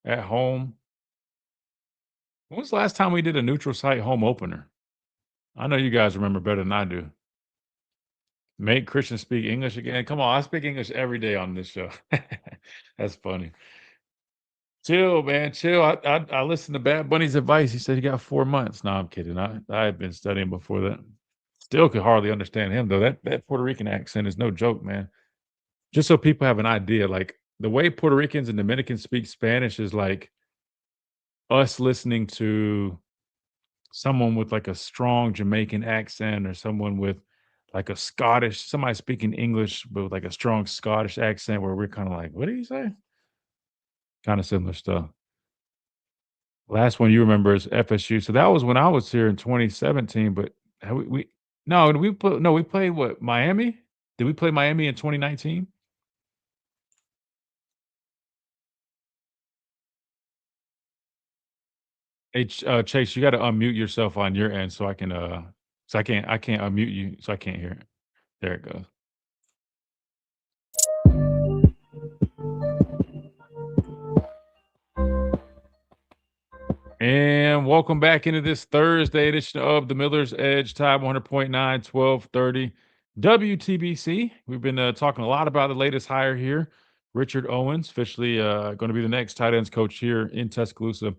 at home? When was the last time we did a neutral site home opener? I know you guys remember better than I do. Make Christian speak English again. Come on, I speak English every day on this show. That's funny. Chill, man, chill. I listened to Bad Bunny's advice. He said he got 4 months. No, I'm kidding. I had been studying before that. Still could hardly understand him though. That Puerto Rican accent is no joke, man. Just so people have an idea, like the way Puerto Ricans and Dominicans speak Spanish is like us listening to someone with like a strong Jamaican accent, or someone with like a somebody speaking English but with like a strong Scottish accent, where we're kind of like, what did he say? Kind of similar stuff. Last one you remember is FSU. So that was when I was here in 2017. But we no, we played what, Miami? Did we play Miami in 2019? Hey, Chase, you got to unmute yourself on your end so I can so I can't unmute you, so I can't hear it. There it goes. And welcome back into this Thursday edition of the Miller's Edge, Time 100.9, 1230 WTBC. We've been talking a lot about the latest hire here. Richard Owens, officially going to be the next tight ends coach here in Tuscaloosa.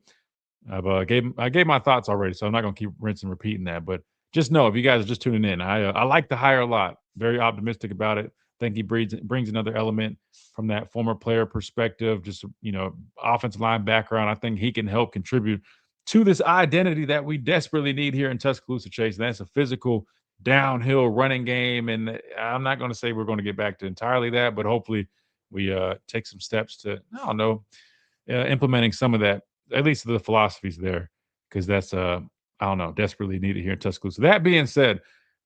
I gave my thoughts already, so I'm not going to keep rinsing and repeating that. But just know, if you guys are just tuning in, I like the hire a lot. Very optimistic about it. Think he brings another element from that former player perspective, just, offensive line background. I think he can help contribute to this identity that we desperately need here in Tuscaloosa, Chase. And that's a physical downhill running game. And I'm not going to say we're going to get back to entirely that, but hopefully we take some steps to, I don't know, implementing some of that, at least the philosophies there, because that's I don't know, desperately needed here in Tuscaloosa. That being said,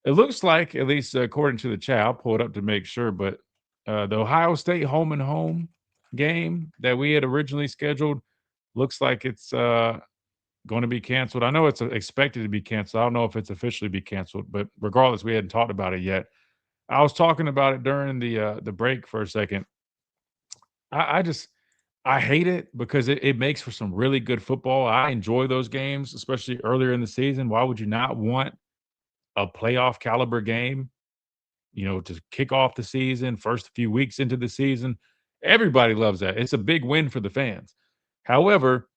it looks like, at least according to the chat, I'll pull it up to make sure, but the Ohio State home and home game that we had originally scheduled looks like it's going to be canceled. I know it's expected to be canceled. I don't know if it's officially be canceled, but regardless, we hadn't talked about it yet. I was talking about it during the break for a second. I hate it because it makes for some really good football. I enjoy those games, especially earlier in the season. Why would you not want a playoff caliber game, to kick off the season, first few weeks into the season? Everybody loves that. It's a big win for the fans. However,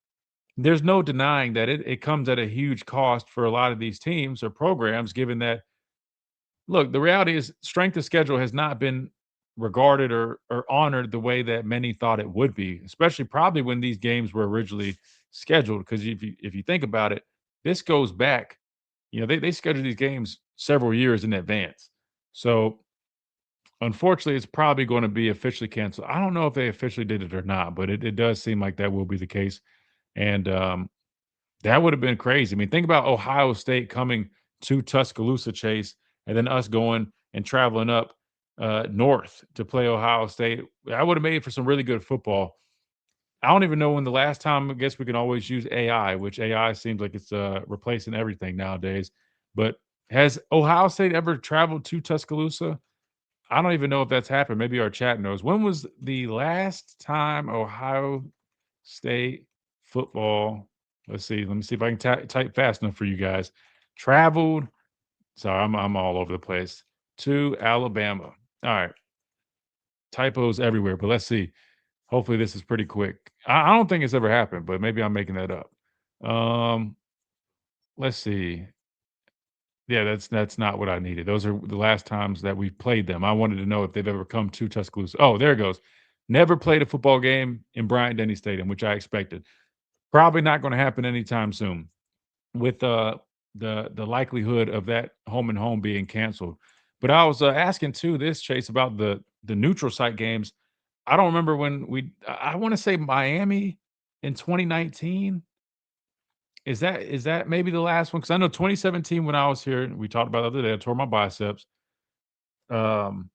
there's no denying that it comes at a huge cost for a lot of these teams or programs, given that, look, the reality is strength of schedule has not been regarded or honored the way that many thought it would be, especially probably when these games were originally scheduled. Because if you think about it, this goes back, they scheduled these games several years in advance. So unfortunately, it's probably going to be officially canceled. I don't know if they officially did it or not, but it does seem like that will be the case. And that would have been crazy. I mean, think about Ohio State coming to Tuscaloosa, Chase, and then us going and traveling up north to play Ohio State. I would have made for some really good football. I don't even know when the last time. I guess we can always use AI, which AI seems like it's replacing everything nowadays. But has Ohio State ever traveled to Tuscaloosa? I don't even know if that's happened. Maybe our chat knows. When was the last time Ohio State football? Let's see. Let me see if I can type fast enough for you guys. Traveled. Sorry, I'm all over the place. To Alabama. All right. Typos everywhere, but let's see. Hopefully this is pretty quick. I don't think it's ever happened, but maybe I'm making that up. Let's see. Yeah, that's not what I needed. Those are the last times that we've played them. I wanted to know if they've ever come to Tuscaloosa. Oh, there it goes. Never played a football game in Bryant-Denny Stadium, which I expected. Probably not going to happen anytime soon with the likelihood of that home and home being canceled. But I was asking too this Chase about the neutral site games. I don't remember when I want to say Miami in 2019. Is that maybe the last one? Because I know 2017 when I was here, we talked about the other day, I tore my biceps. Um,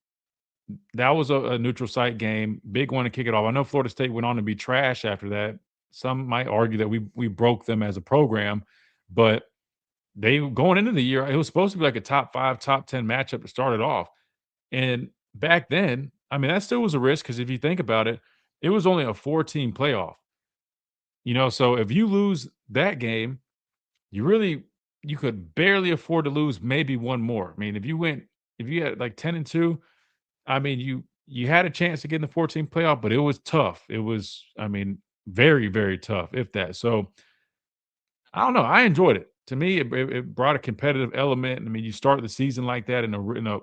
that was a neutral site game, big one to kick it off. I know Florida State went on to be trash after that. Some might argue that we broke them as a program, but they going into the year, it was supposed to be like a top 5, top 10 matchup to start it off. And back then, I mean, that still was a risk because if you think about it, it was only a 4-team playoff. So if you lose that game, you could barely afford to lose maybe one more. I mean, if you had like 10-2, I mean, you had a chance to get in the 14 playoff, but it was tough. It was, I mean, very, very tough, if that. So I don't know. I enjoyed it. To me, it brought a competitive element. I mean, you start the season like that in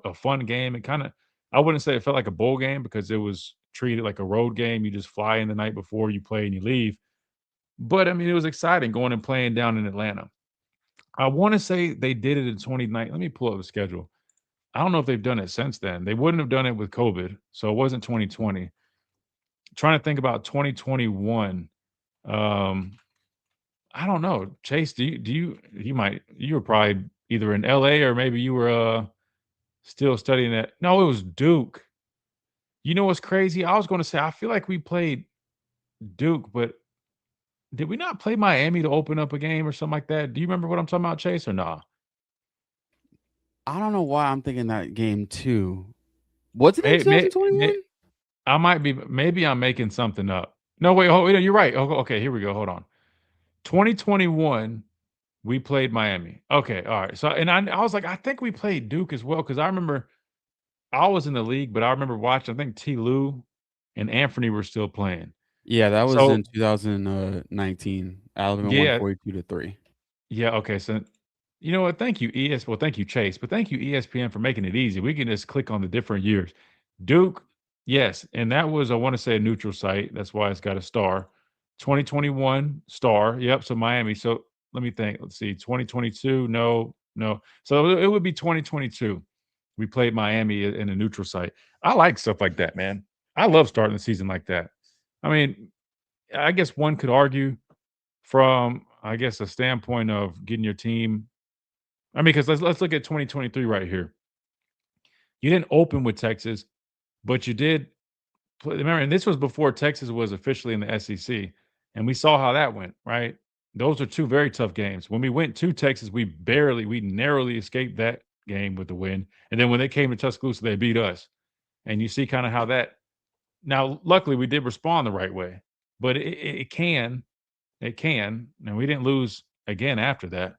a fun game. It kind of, I wouldn't say it felt like a bowl game because it was treated like a road game. You just fly in the night before you play and you leave. But I mean, it was exciting going and playing down in Atlanta. I want to say they did it in 2019. Let me pull up the schedule. I don't know if they've done it since then. They wouldn't have done it with COVID, so it wasn't 2020. Trying to think about 2021. Um, I don't know. Chase, you were probably either in LA or maybe you were still studying that. No, it was Duke. You know what's crazy? I was going to say I feel like we played Duke, but did we not play Miami to open up a game or something like that? Do you remember what I'm talking about, Chase, or nah? I don't know why I'm thinking that game too. Was it in May, may, 2021? I might be. Maybe I'm making something up. No, wait. You're right. Okay, here we go. Hold on. 2021, we played Miami. Okay, all right. So, and I was like, I think we played Duke as well because I remember I was in the league, but I remember watching. I think T. Lou and Anthony were still playing. Yeah, that was So, in 2019. Alabama won yeah, 42-3. yeah. Okay, so you know what? Thank you, Well, thank you, Chase, but thank you, ESPN, for making it easy. We can just click on the different years. Duke, yes, and that was I want to say a neutral site. That's why it's got a star. 2021 star. Yep. So Miami. So let me think. Let's see. 2022. No, no. So it would be 2022. We played Miami in a neutral site. I like stuff like that, man. I love starting the season like that. I mean, I guess one could argue from I guess a standpoint of getting your team. I mean, because let's look at 2023 right here. You didn't open with Texas, but you did remember, and this was before Texas was officially in the SEC, and we saw how that went, right? Those are two very tough games. When we went to Texas, we narrowly escaped that game with the win, and then when they came to Tuscaloosa, they beat us. And you see kind of how that. Now, luckily, we did respond the right way, but it can, and we didn't lose again after that.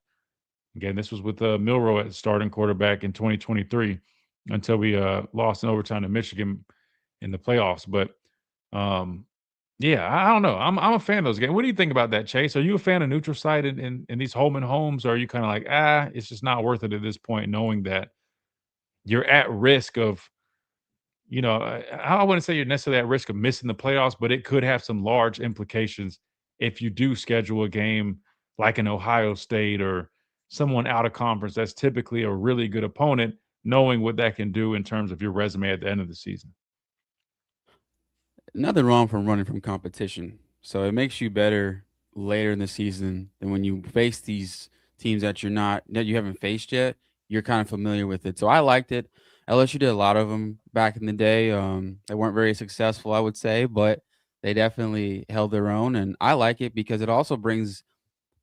Again, this was with Milroe at starting quarterback in 2023 until we lost in overtime to Michigan in the playoffs. But yeah, I don't know. I'm a fan of those games. What do you think about that, Chase? Are you a fan of neutral site in these home and homes? Or are you kind of like, it's just not worth it at this point, knowing that you're at risk of, I wouldn't say you're necessarily at risk of missing the playoffs, but it could have some large implications if you do schedule a game like an Ohio State or someone out of conference that's typically a really good opponent, knowing what that can do in terms of your resume at the end of the season. Nothing wrong from running from competition. So it makes you better later in the season than when you face these teams that you haven't faced yet. You're kind of familiar with it. So I liked it. LSU did a lot of them back in the day. They weren't very successful, I would say, but they definitely held their own. And I like it because it also brings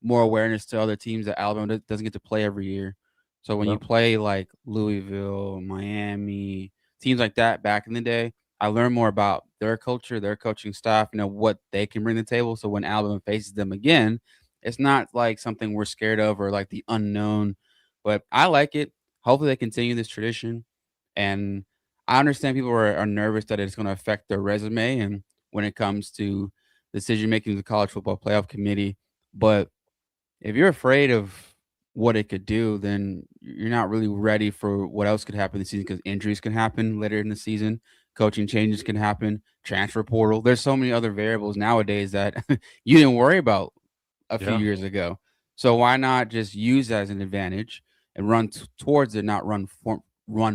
more awareness to other teams that Alabama doesn't get to play every year. So when you play like Louisville, Miami, teams like that back in the day, I learned more about their culture, their coaching staff, what they can bring to the table. So when Alabama faces them again, it's not like something we're scared of or like the unknown. But I like it. Hopefully they continue this tradition. And I understand people are nervous that it's going to affect their resume and when it comes to decision making of the college football playoff committee. But if you're afraid of what it could do, then you're not really ready for what else could happen this season because injuries can happen later in the season, coaching changes can happen, transfer portal. There's so many other variables nowadays that you didn't worry about a few years ago. So why not just use that as an advantage and run towards it, not run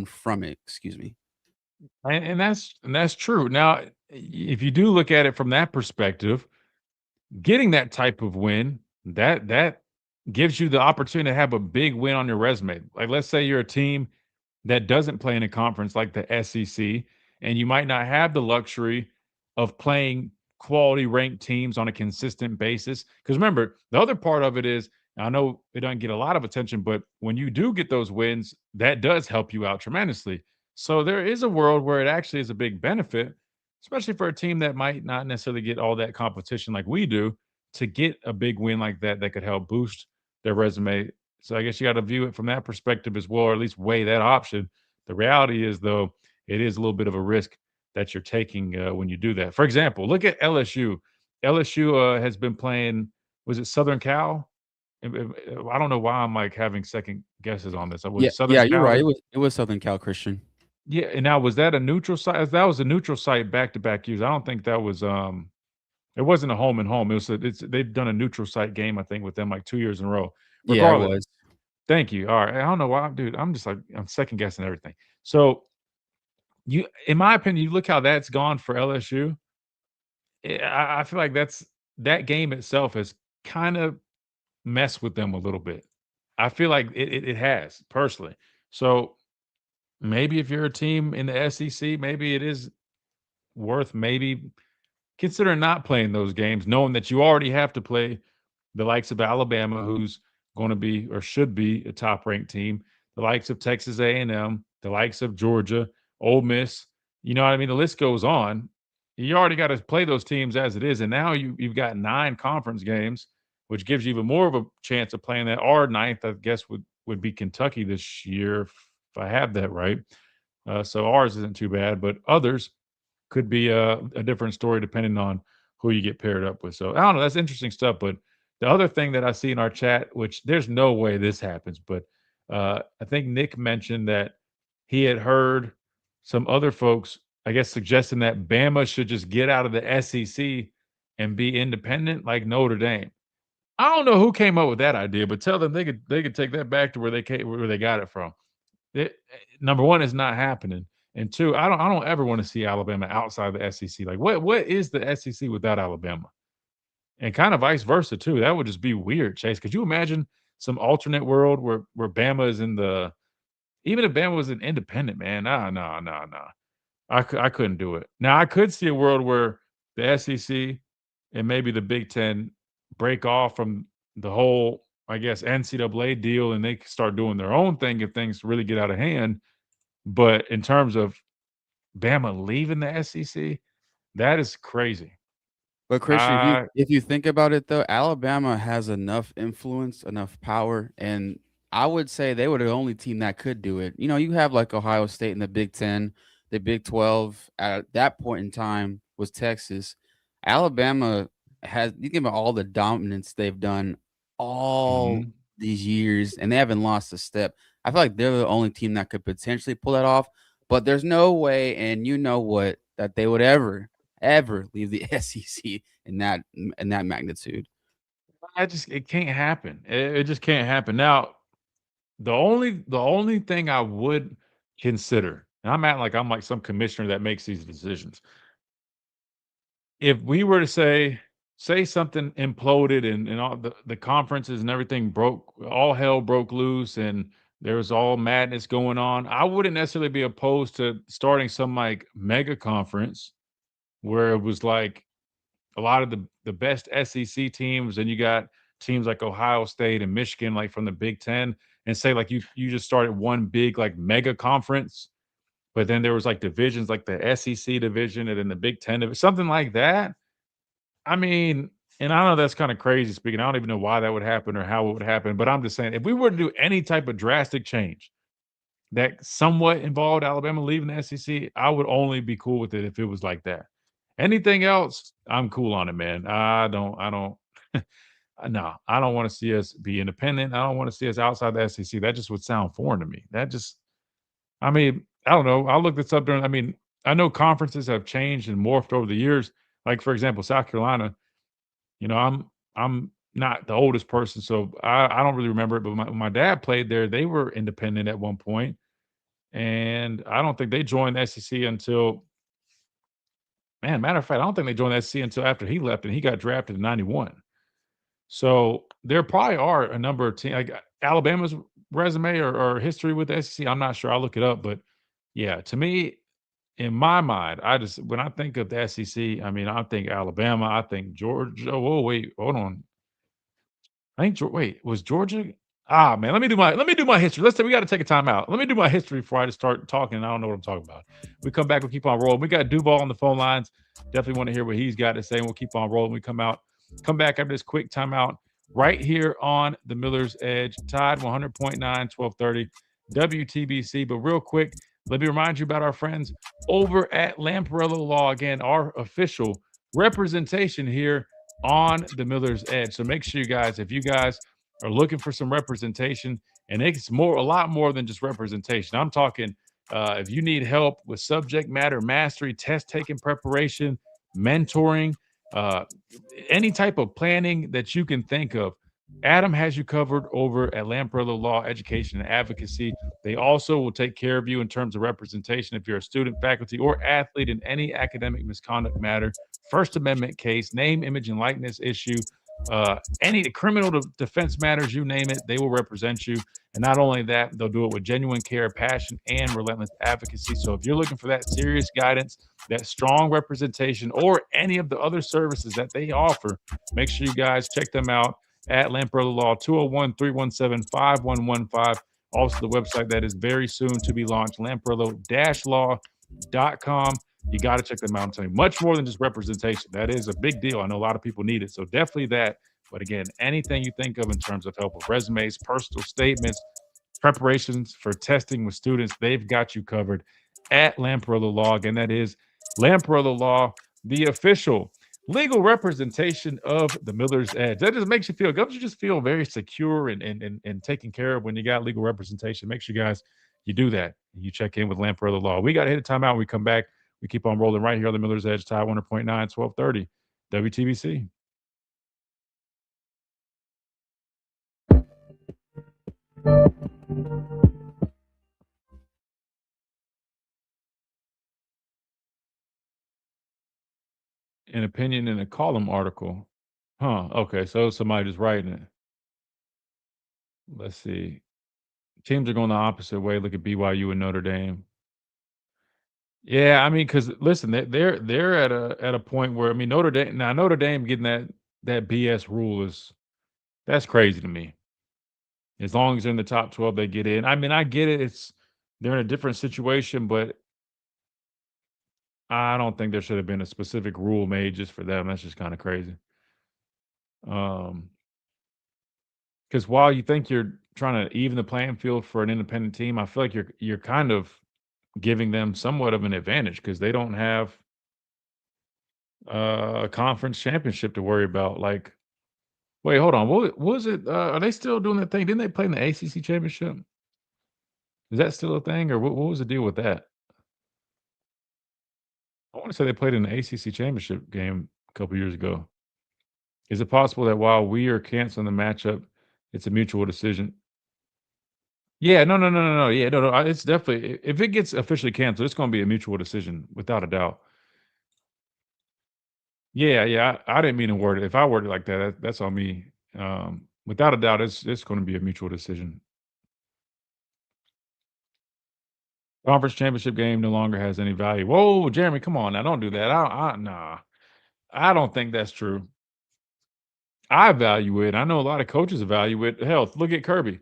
from it? Excuse me. And that's true. Now, if you do look at it from that perspective, getting that type of win, that gives you the opportunity to have a big win on your resume. Like, let's say you're a team that doesn't play in a conference like the SEC, and you might not have the luxury of playing quality ranked teams on a consistent basis. Because remember, the other part of it is, I know it doesn't get a lot of attention, but when you do get those wins, that does help you out tremendously. So there is a world where it actually is a big benefit, especially for a team that might not necessarily get all that competition like we do, to get a big win like that that could help boost their resume. So I guess you got to view it from that perspective as well, or at least weigh that option. The reality is, though, it is a little bit of a risk that you're taking when you do that. For example, look at LSU. LSU has been playing, was it Southern Cal? I don't know why I'm like having second guesses on this. Was Yeah, it Southern you're Cal? right. It was Southern Cal Christian. Yeah, and now was that a neutral site? That was a neutral site back-to-back years. I don't think that was it wasn't a home and home. They've done a neutral site game, I think, with them like 2 years in a row. Yeah, it Regardless, was. thank you. All right. I don't know why, dude. I'm just like I'm second guessing everything. So in my opinion, you look how that's gone for LSU. I feel like that game itself has kind of messed with them a little bit. I feel like it has personally. So maybe if you're a team in the SEC, maybe it is worth maybe consider not playing those games, knowing that you already have to play the likes of Alabama, who's going to be or should be a top-ranked team, the likes of Texas A&M, the likes of Georgia, Ole Miss. You know what I mean? The list goes on. You already got to play those teams as it is, and now you've got 9 conference games, which gives you even more of a chance of playing that. Our ninth, I guess, would be Kentucky this year, if I have that right. So ours isn't too bad, but others could be a different story depending on who you get paired up with. So I don't know. That's interesting stuff. But the other thing that I see in our chat, which there's no way this happens, but I think Nick mentioned that he had heard some other folks, I guess, suggesting that Bama should just get out of the SEC and be independent like Notre Dame. I don't know who came up with that idea, but tell them they could take that back to where they got it from. Number one, is not happening. And two, I don't ever want to see Alabama outside the SEC. Like what is the SEC without Alabama? And kind of vice versa too. That would just be weird, Chase. Could you imagine some alternate world where Bama is in the even if Bama was an independent, man? No. I couldn't do it. Now I could see a world where the SEC and maybe the Big Ten break off from the whole, I guess, NCAA deal and they start doing their own thing if things really get out of hand. But in terms of Bama leaving the SEC, that is crazy. But Christian, I if you think about it though, Alabama has enough influence, enough power, and I would say they were the only team that could do it. You have like Ohio State in the Big Ten, the Big 12 at that point in time was Texas. Alabama has you think about all the dominance they've done all Mhm. these years, and they haven't lost a step. I feel like they're the only team that could potentially pull that off, but there's no way, and you know what, that they would ever leave the SEC in that magnitude. It can't happen. It just can't happen. Now, The only thing I would consider, and I'm like some commissioner that makes these decisions. If we were to say something imploded and all the conferences and everything broke, all hell broke loose and there was all madness going on, I wouldn't necessarily be opposed to starting some like mega conference where it was like a lot of the best SEC teams, and you got teams like Ohio State and Michigan, like from the Big Ten, and say like you just started one big like mega conference, but then there was like divisions like the SEC division and then the Big Ten, something like that. I mean, and I know that's kind of crazy speaking. I don't even know why that would happen or how it would happen, but I'm just saying if we were to do any type of drastic change that somewhat involved Alabama leaving the SEC, I would only be cool with it if it was like that. Anything else, I'm cool on it, man. I don't no, I don't want to see us be independent. I don't want to see us outside the SEC. That just would sound foreign to me. That just, I mean, I don't know. I looked this up during, I mean, I know conferences have changed and morphed over the years. Like, for example, South Carolina, I'm not the oldest person, so I don't really remember it. But when my dad played there, they were independent at one point, and I don't think they joined the SEC until, man, matter of fact, I don't think they joined the SEC until after he left and he got drafted in '91. So there probably are a number of teams like Alabama's resume or history with the SEC. I'm not sure. I'll look it up, but yeah, to me, in my mind, I just when I think of the SEC, I mean, I think Alabama, I think Georgia. Oh, wait, hold on. I think wait, was Georgia? Ah, man, let me do my history. Let's say we got to take a time out. Let me do my history before I just start talking. I don't know what I'm talking about. We come back, we'll keep on rolling. We got Duval on the phone lines. Definitely want to hear what he's got to say, and we'll keep on rolling. We come back after this quick timeout right here on the Miller's Edge. Tide 100.9, 1230 WTBC. But real quick, let me remind you about our friends over at Lamparello Law. Again, our official representation here on the Miller's Edge. So make sure you guys, if you guys are looking for some representation, and it's a lot more than just representation. I'm talking if you need help with subject matter mastery, test taking preparation, mentoring, uh, any type of planning that you can think of, Adam has you covered over at Lamparello Law Education and Advocacy. They also will take care of you in terms of representation if you're a student, faculty, or athlete in any academic misconduct matter, First Amendment case, name, image, and likeness issue, any criminal defense matters, you name it, they will represent you. And not only that, they'll do it with genuine care, passion, and relentless advocacy. So if you're looking for that serious guidance, that strong representation, or any of the other services that they offer, make sure you guys check them out at Lamparello Law, 201-317-5115. Also, the website that is very soon to be launched, lamparello-law.com. You got to check them out. I'm telling you, much more than just representation. That is a big deal. I know a lot of people need it. So definitely that. But again, anything you think of in terms of help with resumes, personal statements, preparations for testing with students, they've got you covered at Lamparello Law. Again, that is Lamparello Law, the official legal representation of the Miller's Edge. That just makes you feel, don't you just feel very secure and taken care of when you got legal representation? Make sure you guys, you do that. You check in with Lamparello Law. We got to hit a timeout when we come back. We keep on rolling right here on the Miller's Edge, Tide 100.9, 1230 WTBC. An opinion in a column article. Huh. Okay. So somebody just writing it. Let's see. Teams are going the opposite way. Look at BYU and Notre Dame. Yeah, I mean, because listen, they're at a point where, I mean, Notre Dame getting that BS rule that's crazy to me. As long as they're in the top 12, they get in. I mean, I get it. They're in a different situation, but I don't think there should have been a specific rule made just for them. That's just kind of crazy. Because while you think you're trying to even the playing field for an independent team, I feel like you're kind of giving them somewhat of an advantage because they don't have a conference championship to worry about. Like, wait, hold on. What was it? Are they still doing that thing? Didn't they play in the ACC championship? Is that still a thing, or what was the deal with that? I want to say they played in the ACC championship game a couple years ago. Is it possible that while we are canceling the matchup, it's a mutual decision? Yeah, no. Yeah, no. It's definitely, if it gets officially canceled, it's going to be a mutual decision without a doubt. Yeah. I didn't mean to word it. If I word it like that, that's on me. Without a doubt, it's going to be a mutual decision. Conference championship game no longer has any value. Whoa, Jeremy, come on now, don't do that. Nah, I don't think that's true. I value it. I know a lot of coaches value it. Hell, look at Kirby.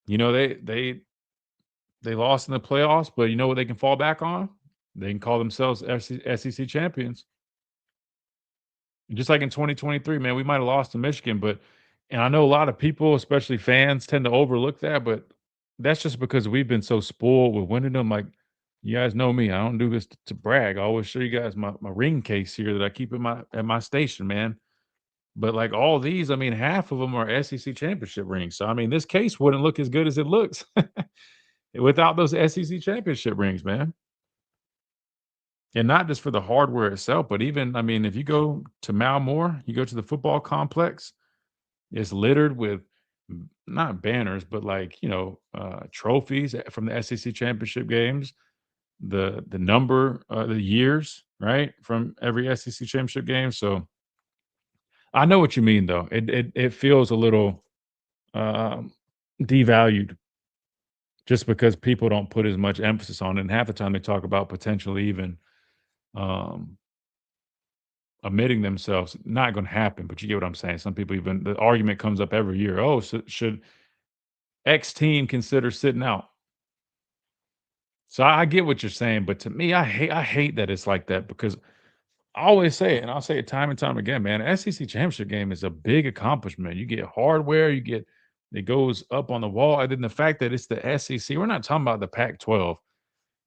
You know, they lost in the playoffs, but you know what they can fall back on? They can call themselves SEC champions. Just like in 2023, man, we might have lost to Michigan, and I know a lot of people, especially fans, tend to overlook that, but that's just because we've been so spoiled with winning them. Like, you guys know me, I don't do this to brag. I always show you guys my ring case here that I keep at my station, man. But like all these, I mean, half of them are SEC championship rings. So I mean, this case wouldn't look as good as it looks without those SEC championship rings, man. And not just for the hardware itself, but even, I mean, if you go to Malmore, you go to the football complex, it's littered with not banners, but like, trophies from the SEC championship games, the number, the years, right, from every SEC championship game. So I know what you mean, though. It feels a little um, devalued just because people don't put as much emphasis on it. And half the time they talk about potentially even um, omitting themselves. Not going to happen, but you get what I'm saying. Some people, even the argument comes up every year. Oh, so should X team consider sitting out? So I get what you're saying, but to me, I hate that it's like that because I always say it, and I'll say it time and time again, man. SEC championship game is a big accomplishment. You get hardware, you get it goes up on the wall, and then the fact that it's the SEC. We're not talking about the Pac-12.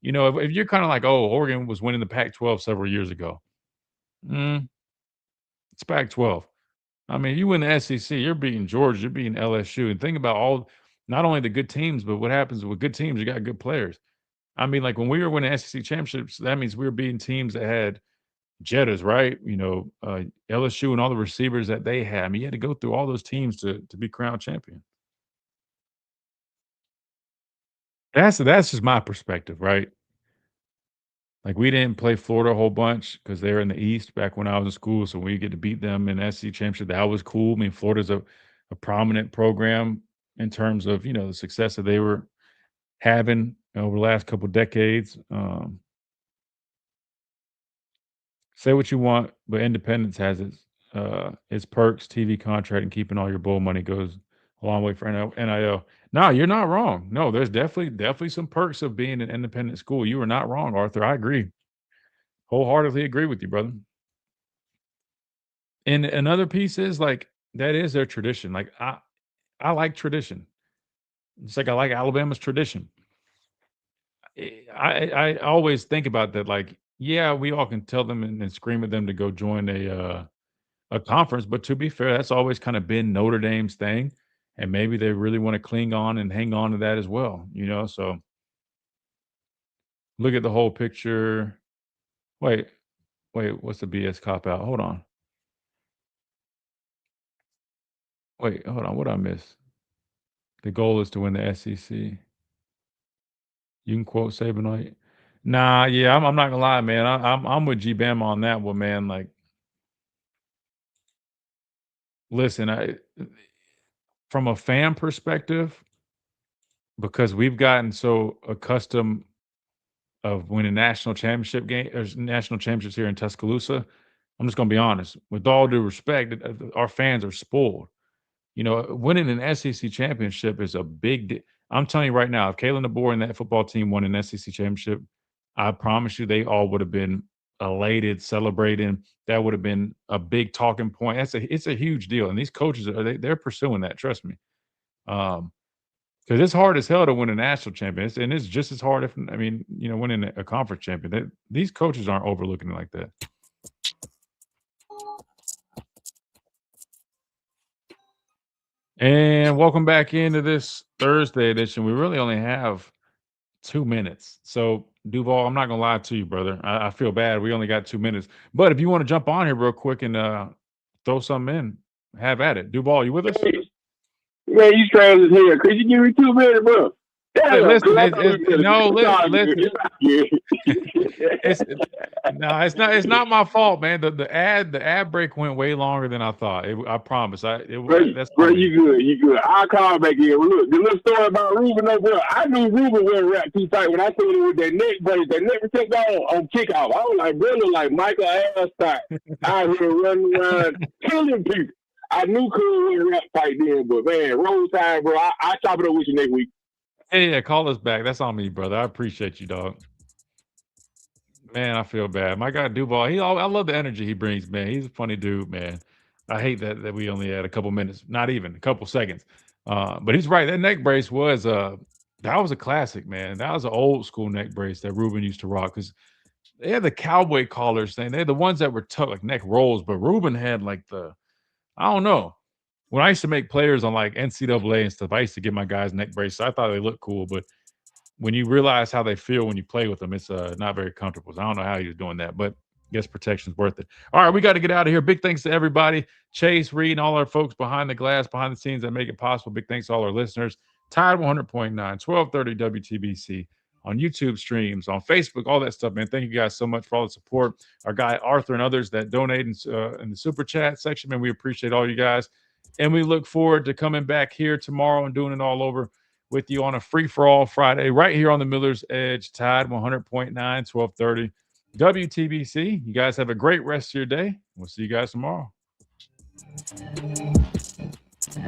You know, if you're kind of like, oh, Oregon was winning the Pac-12 several years ago, it's Pac-12. I mean, you win the SEC, you're beating Georgia, you're beating LSU, and think about all not only the good teams, but what happens with good teams. You got good players. I mean, like when we were winning SEC championships, that means we were beating teams that had Jettas, right? LSU and all the receivers that they had. I mean, you had to go through all those teams to be crowned champion. That's just my perspective, right? Like we didn't play Florida a whole bunch because they were in the East back when I was in school. So when we get to beat them in SEC championship, that was cool. I mean, Florida's a prominent program in terms of the success that they were having over the last couple decades. Say what you want, but independence has its perks. TV contract and keeping all your bowl money goes a long way for NIL. No, you're not wrong. No, there's definitely some perks of being an independent school. You are not wrong, Arthur. I agree. Wholeheartedly agree with you, brother. And another piece is like that is their tradition. Like I like tradition. It's like I like Alabama's tradition. I always think about that. Like, yeah, we all can tell them and scream at them to go join a conference, but to be fair, that's always kind of been Notre Dame's thing, and maybe they really want to cling on and hang on to that as well. So look at the whole picture. Wait, what's the BS cop out? Hold on. Wait, hold on. What I miss? The goal is to win the SEC. You can quote Sabanite. Nah, yeah, I'm not gonna lie, man. I'm with G Bam on that one, man. Like, listen, from a fan perspective, because we've gotten so accustomed of winning national championship game or national championships here in Tuscaloosa. I'm just gonna be honest. With all due respect, our fans are spoiled. Winning an SEC championship is a big. I'm telling you right now, if Kalen DeBoer and that football team won an SEC championship, I promise you, they all would have been elated, celebrating. That would have been a big talking point. It's a huge deal, and these coaches they're pursuing that. Trust me. Because it's hard as hell to win a national championship, and it's just as hard if winning a conference champion. These coaches aren't overlooking it like that. And welcome back into this Thursday edition. We really only have 2 minutes. So, Duval, I'm not going to lie to you, brother. I feel bad. We only got 2 minutes. But if you want to jump on here real quick and throw something in, have at it. Duval, you with us? Man, you trash as hell. Could you give me 2 minutes, bro? Listen, it's not my fault, man. The ad break went way longer than I thought. I promise. Bro, you good. I'll call back in. Look, the little story about Ruben over there. I knew Ruben wasn't wrapped too tight when I saw him with that neck brace. That neck protect on kickoff. I was like, brother, like Michael Allstott out here running around killing people. I knew Cole wasn't wrapped tight then, but man, roll time, bro. I chop it up with you next week. Yeah, call us back. That's on me, brother. I appreciate you, dog. Man, I feel bad. My guy Duval, I love the energy he brings, man. He's a funny dude, man. I hate that we only had a couple minutes, not even a couple seconds. But he's right. That neck brace was that was a classic, man. That was an old school neck brace that Ruben used to rock because they had the cowboy collars thing. They're the ones that were tucked like neck rolls, but Ruben had like I don't know. When I used to make players on like NCAA and stuff, I used to get my guys neck braces. I thought they looked cool, but when you realize how they feel when you play with them, it's not very comfortable. So I don't know how he was doing that, but I guess protection's worth it. All right, we got to get out of here. Big thanks to everybody, Chase, Reed, and all our folks behind the glass, behind the scenes that make it possible. Big thanks to all our listeners. Tide 100.9, 1230 WTBC on YouTube streams, on Facebook, all that stuff, man. Thank you guys so much for all the support. Our guy Arthur and others that donate in the super chat section, man. We appreciate all you guys. And we look forward to coming back here tomorrow and doing it all over with you on a free-for-all Friday right here on the Miller's Edge, Tide 100.9, 1230 WTBC. You guys have a great rest of your day. We'll see you guys tomorrow.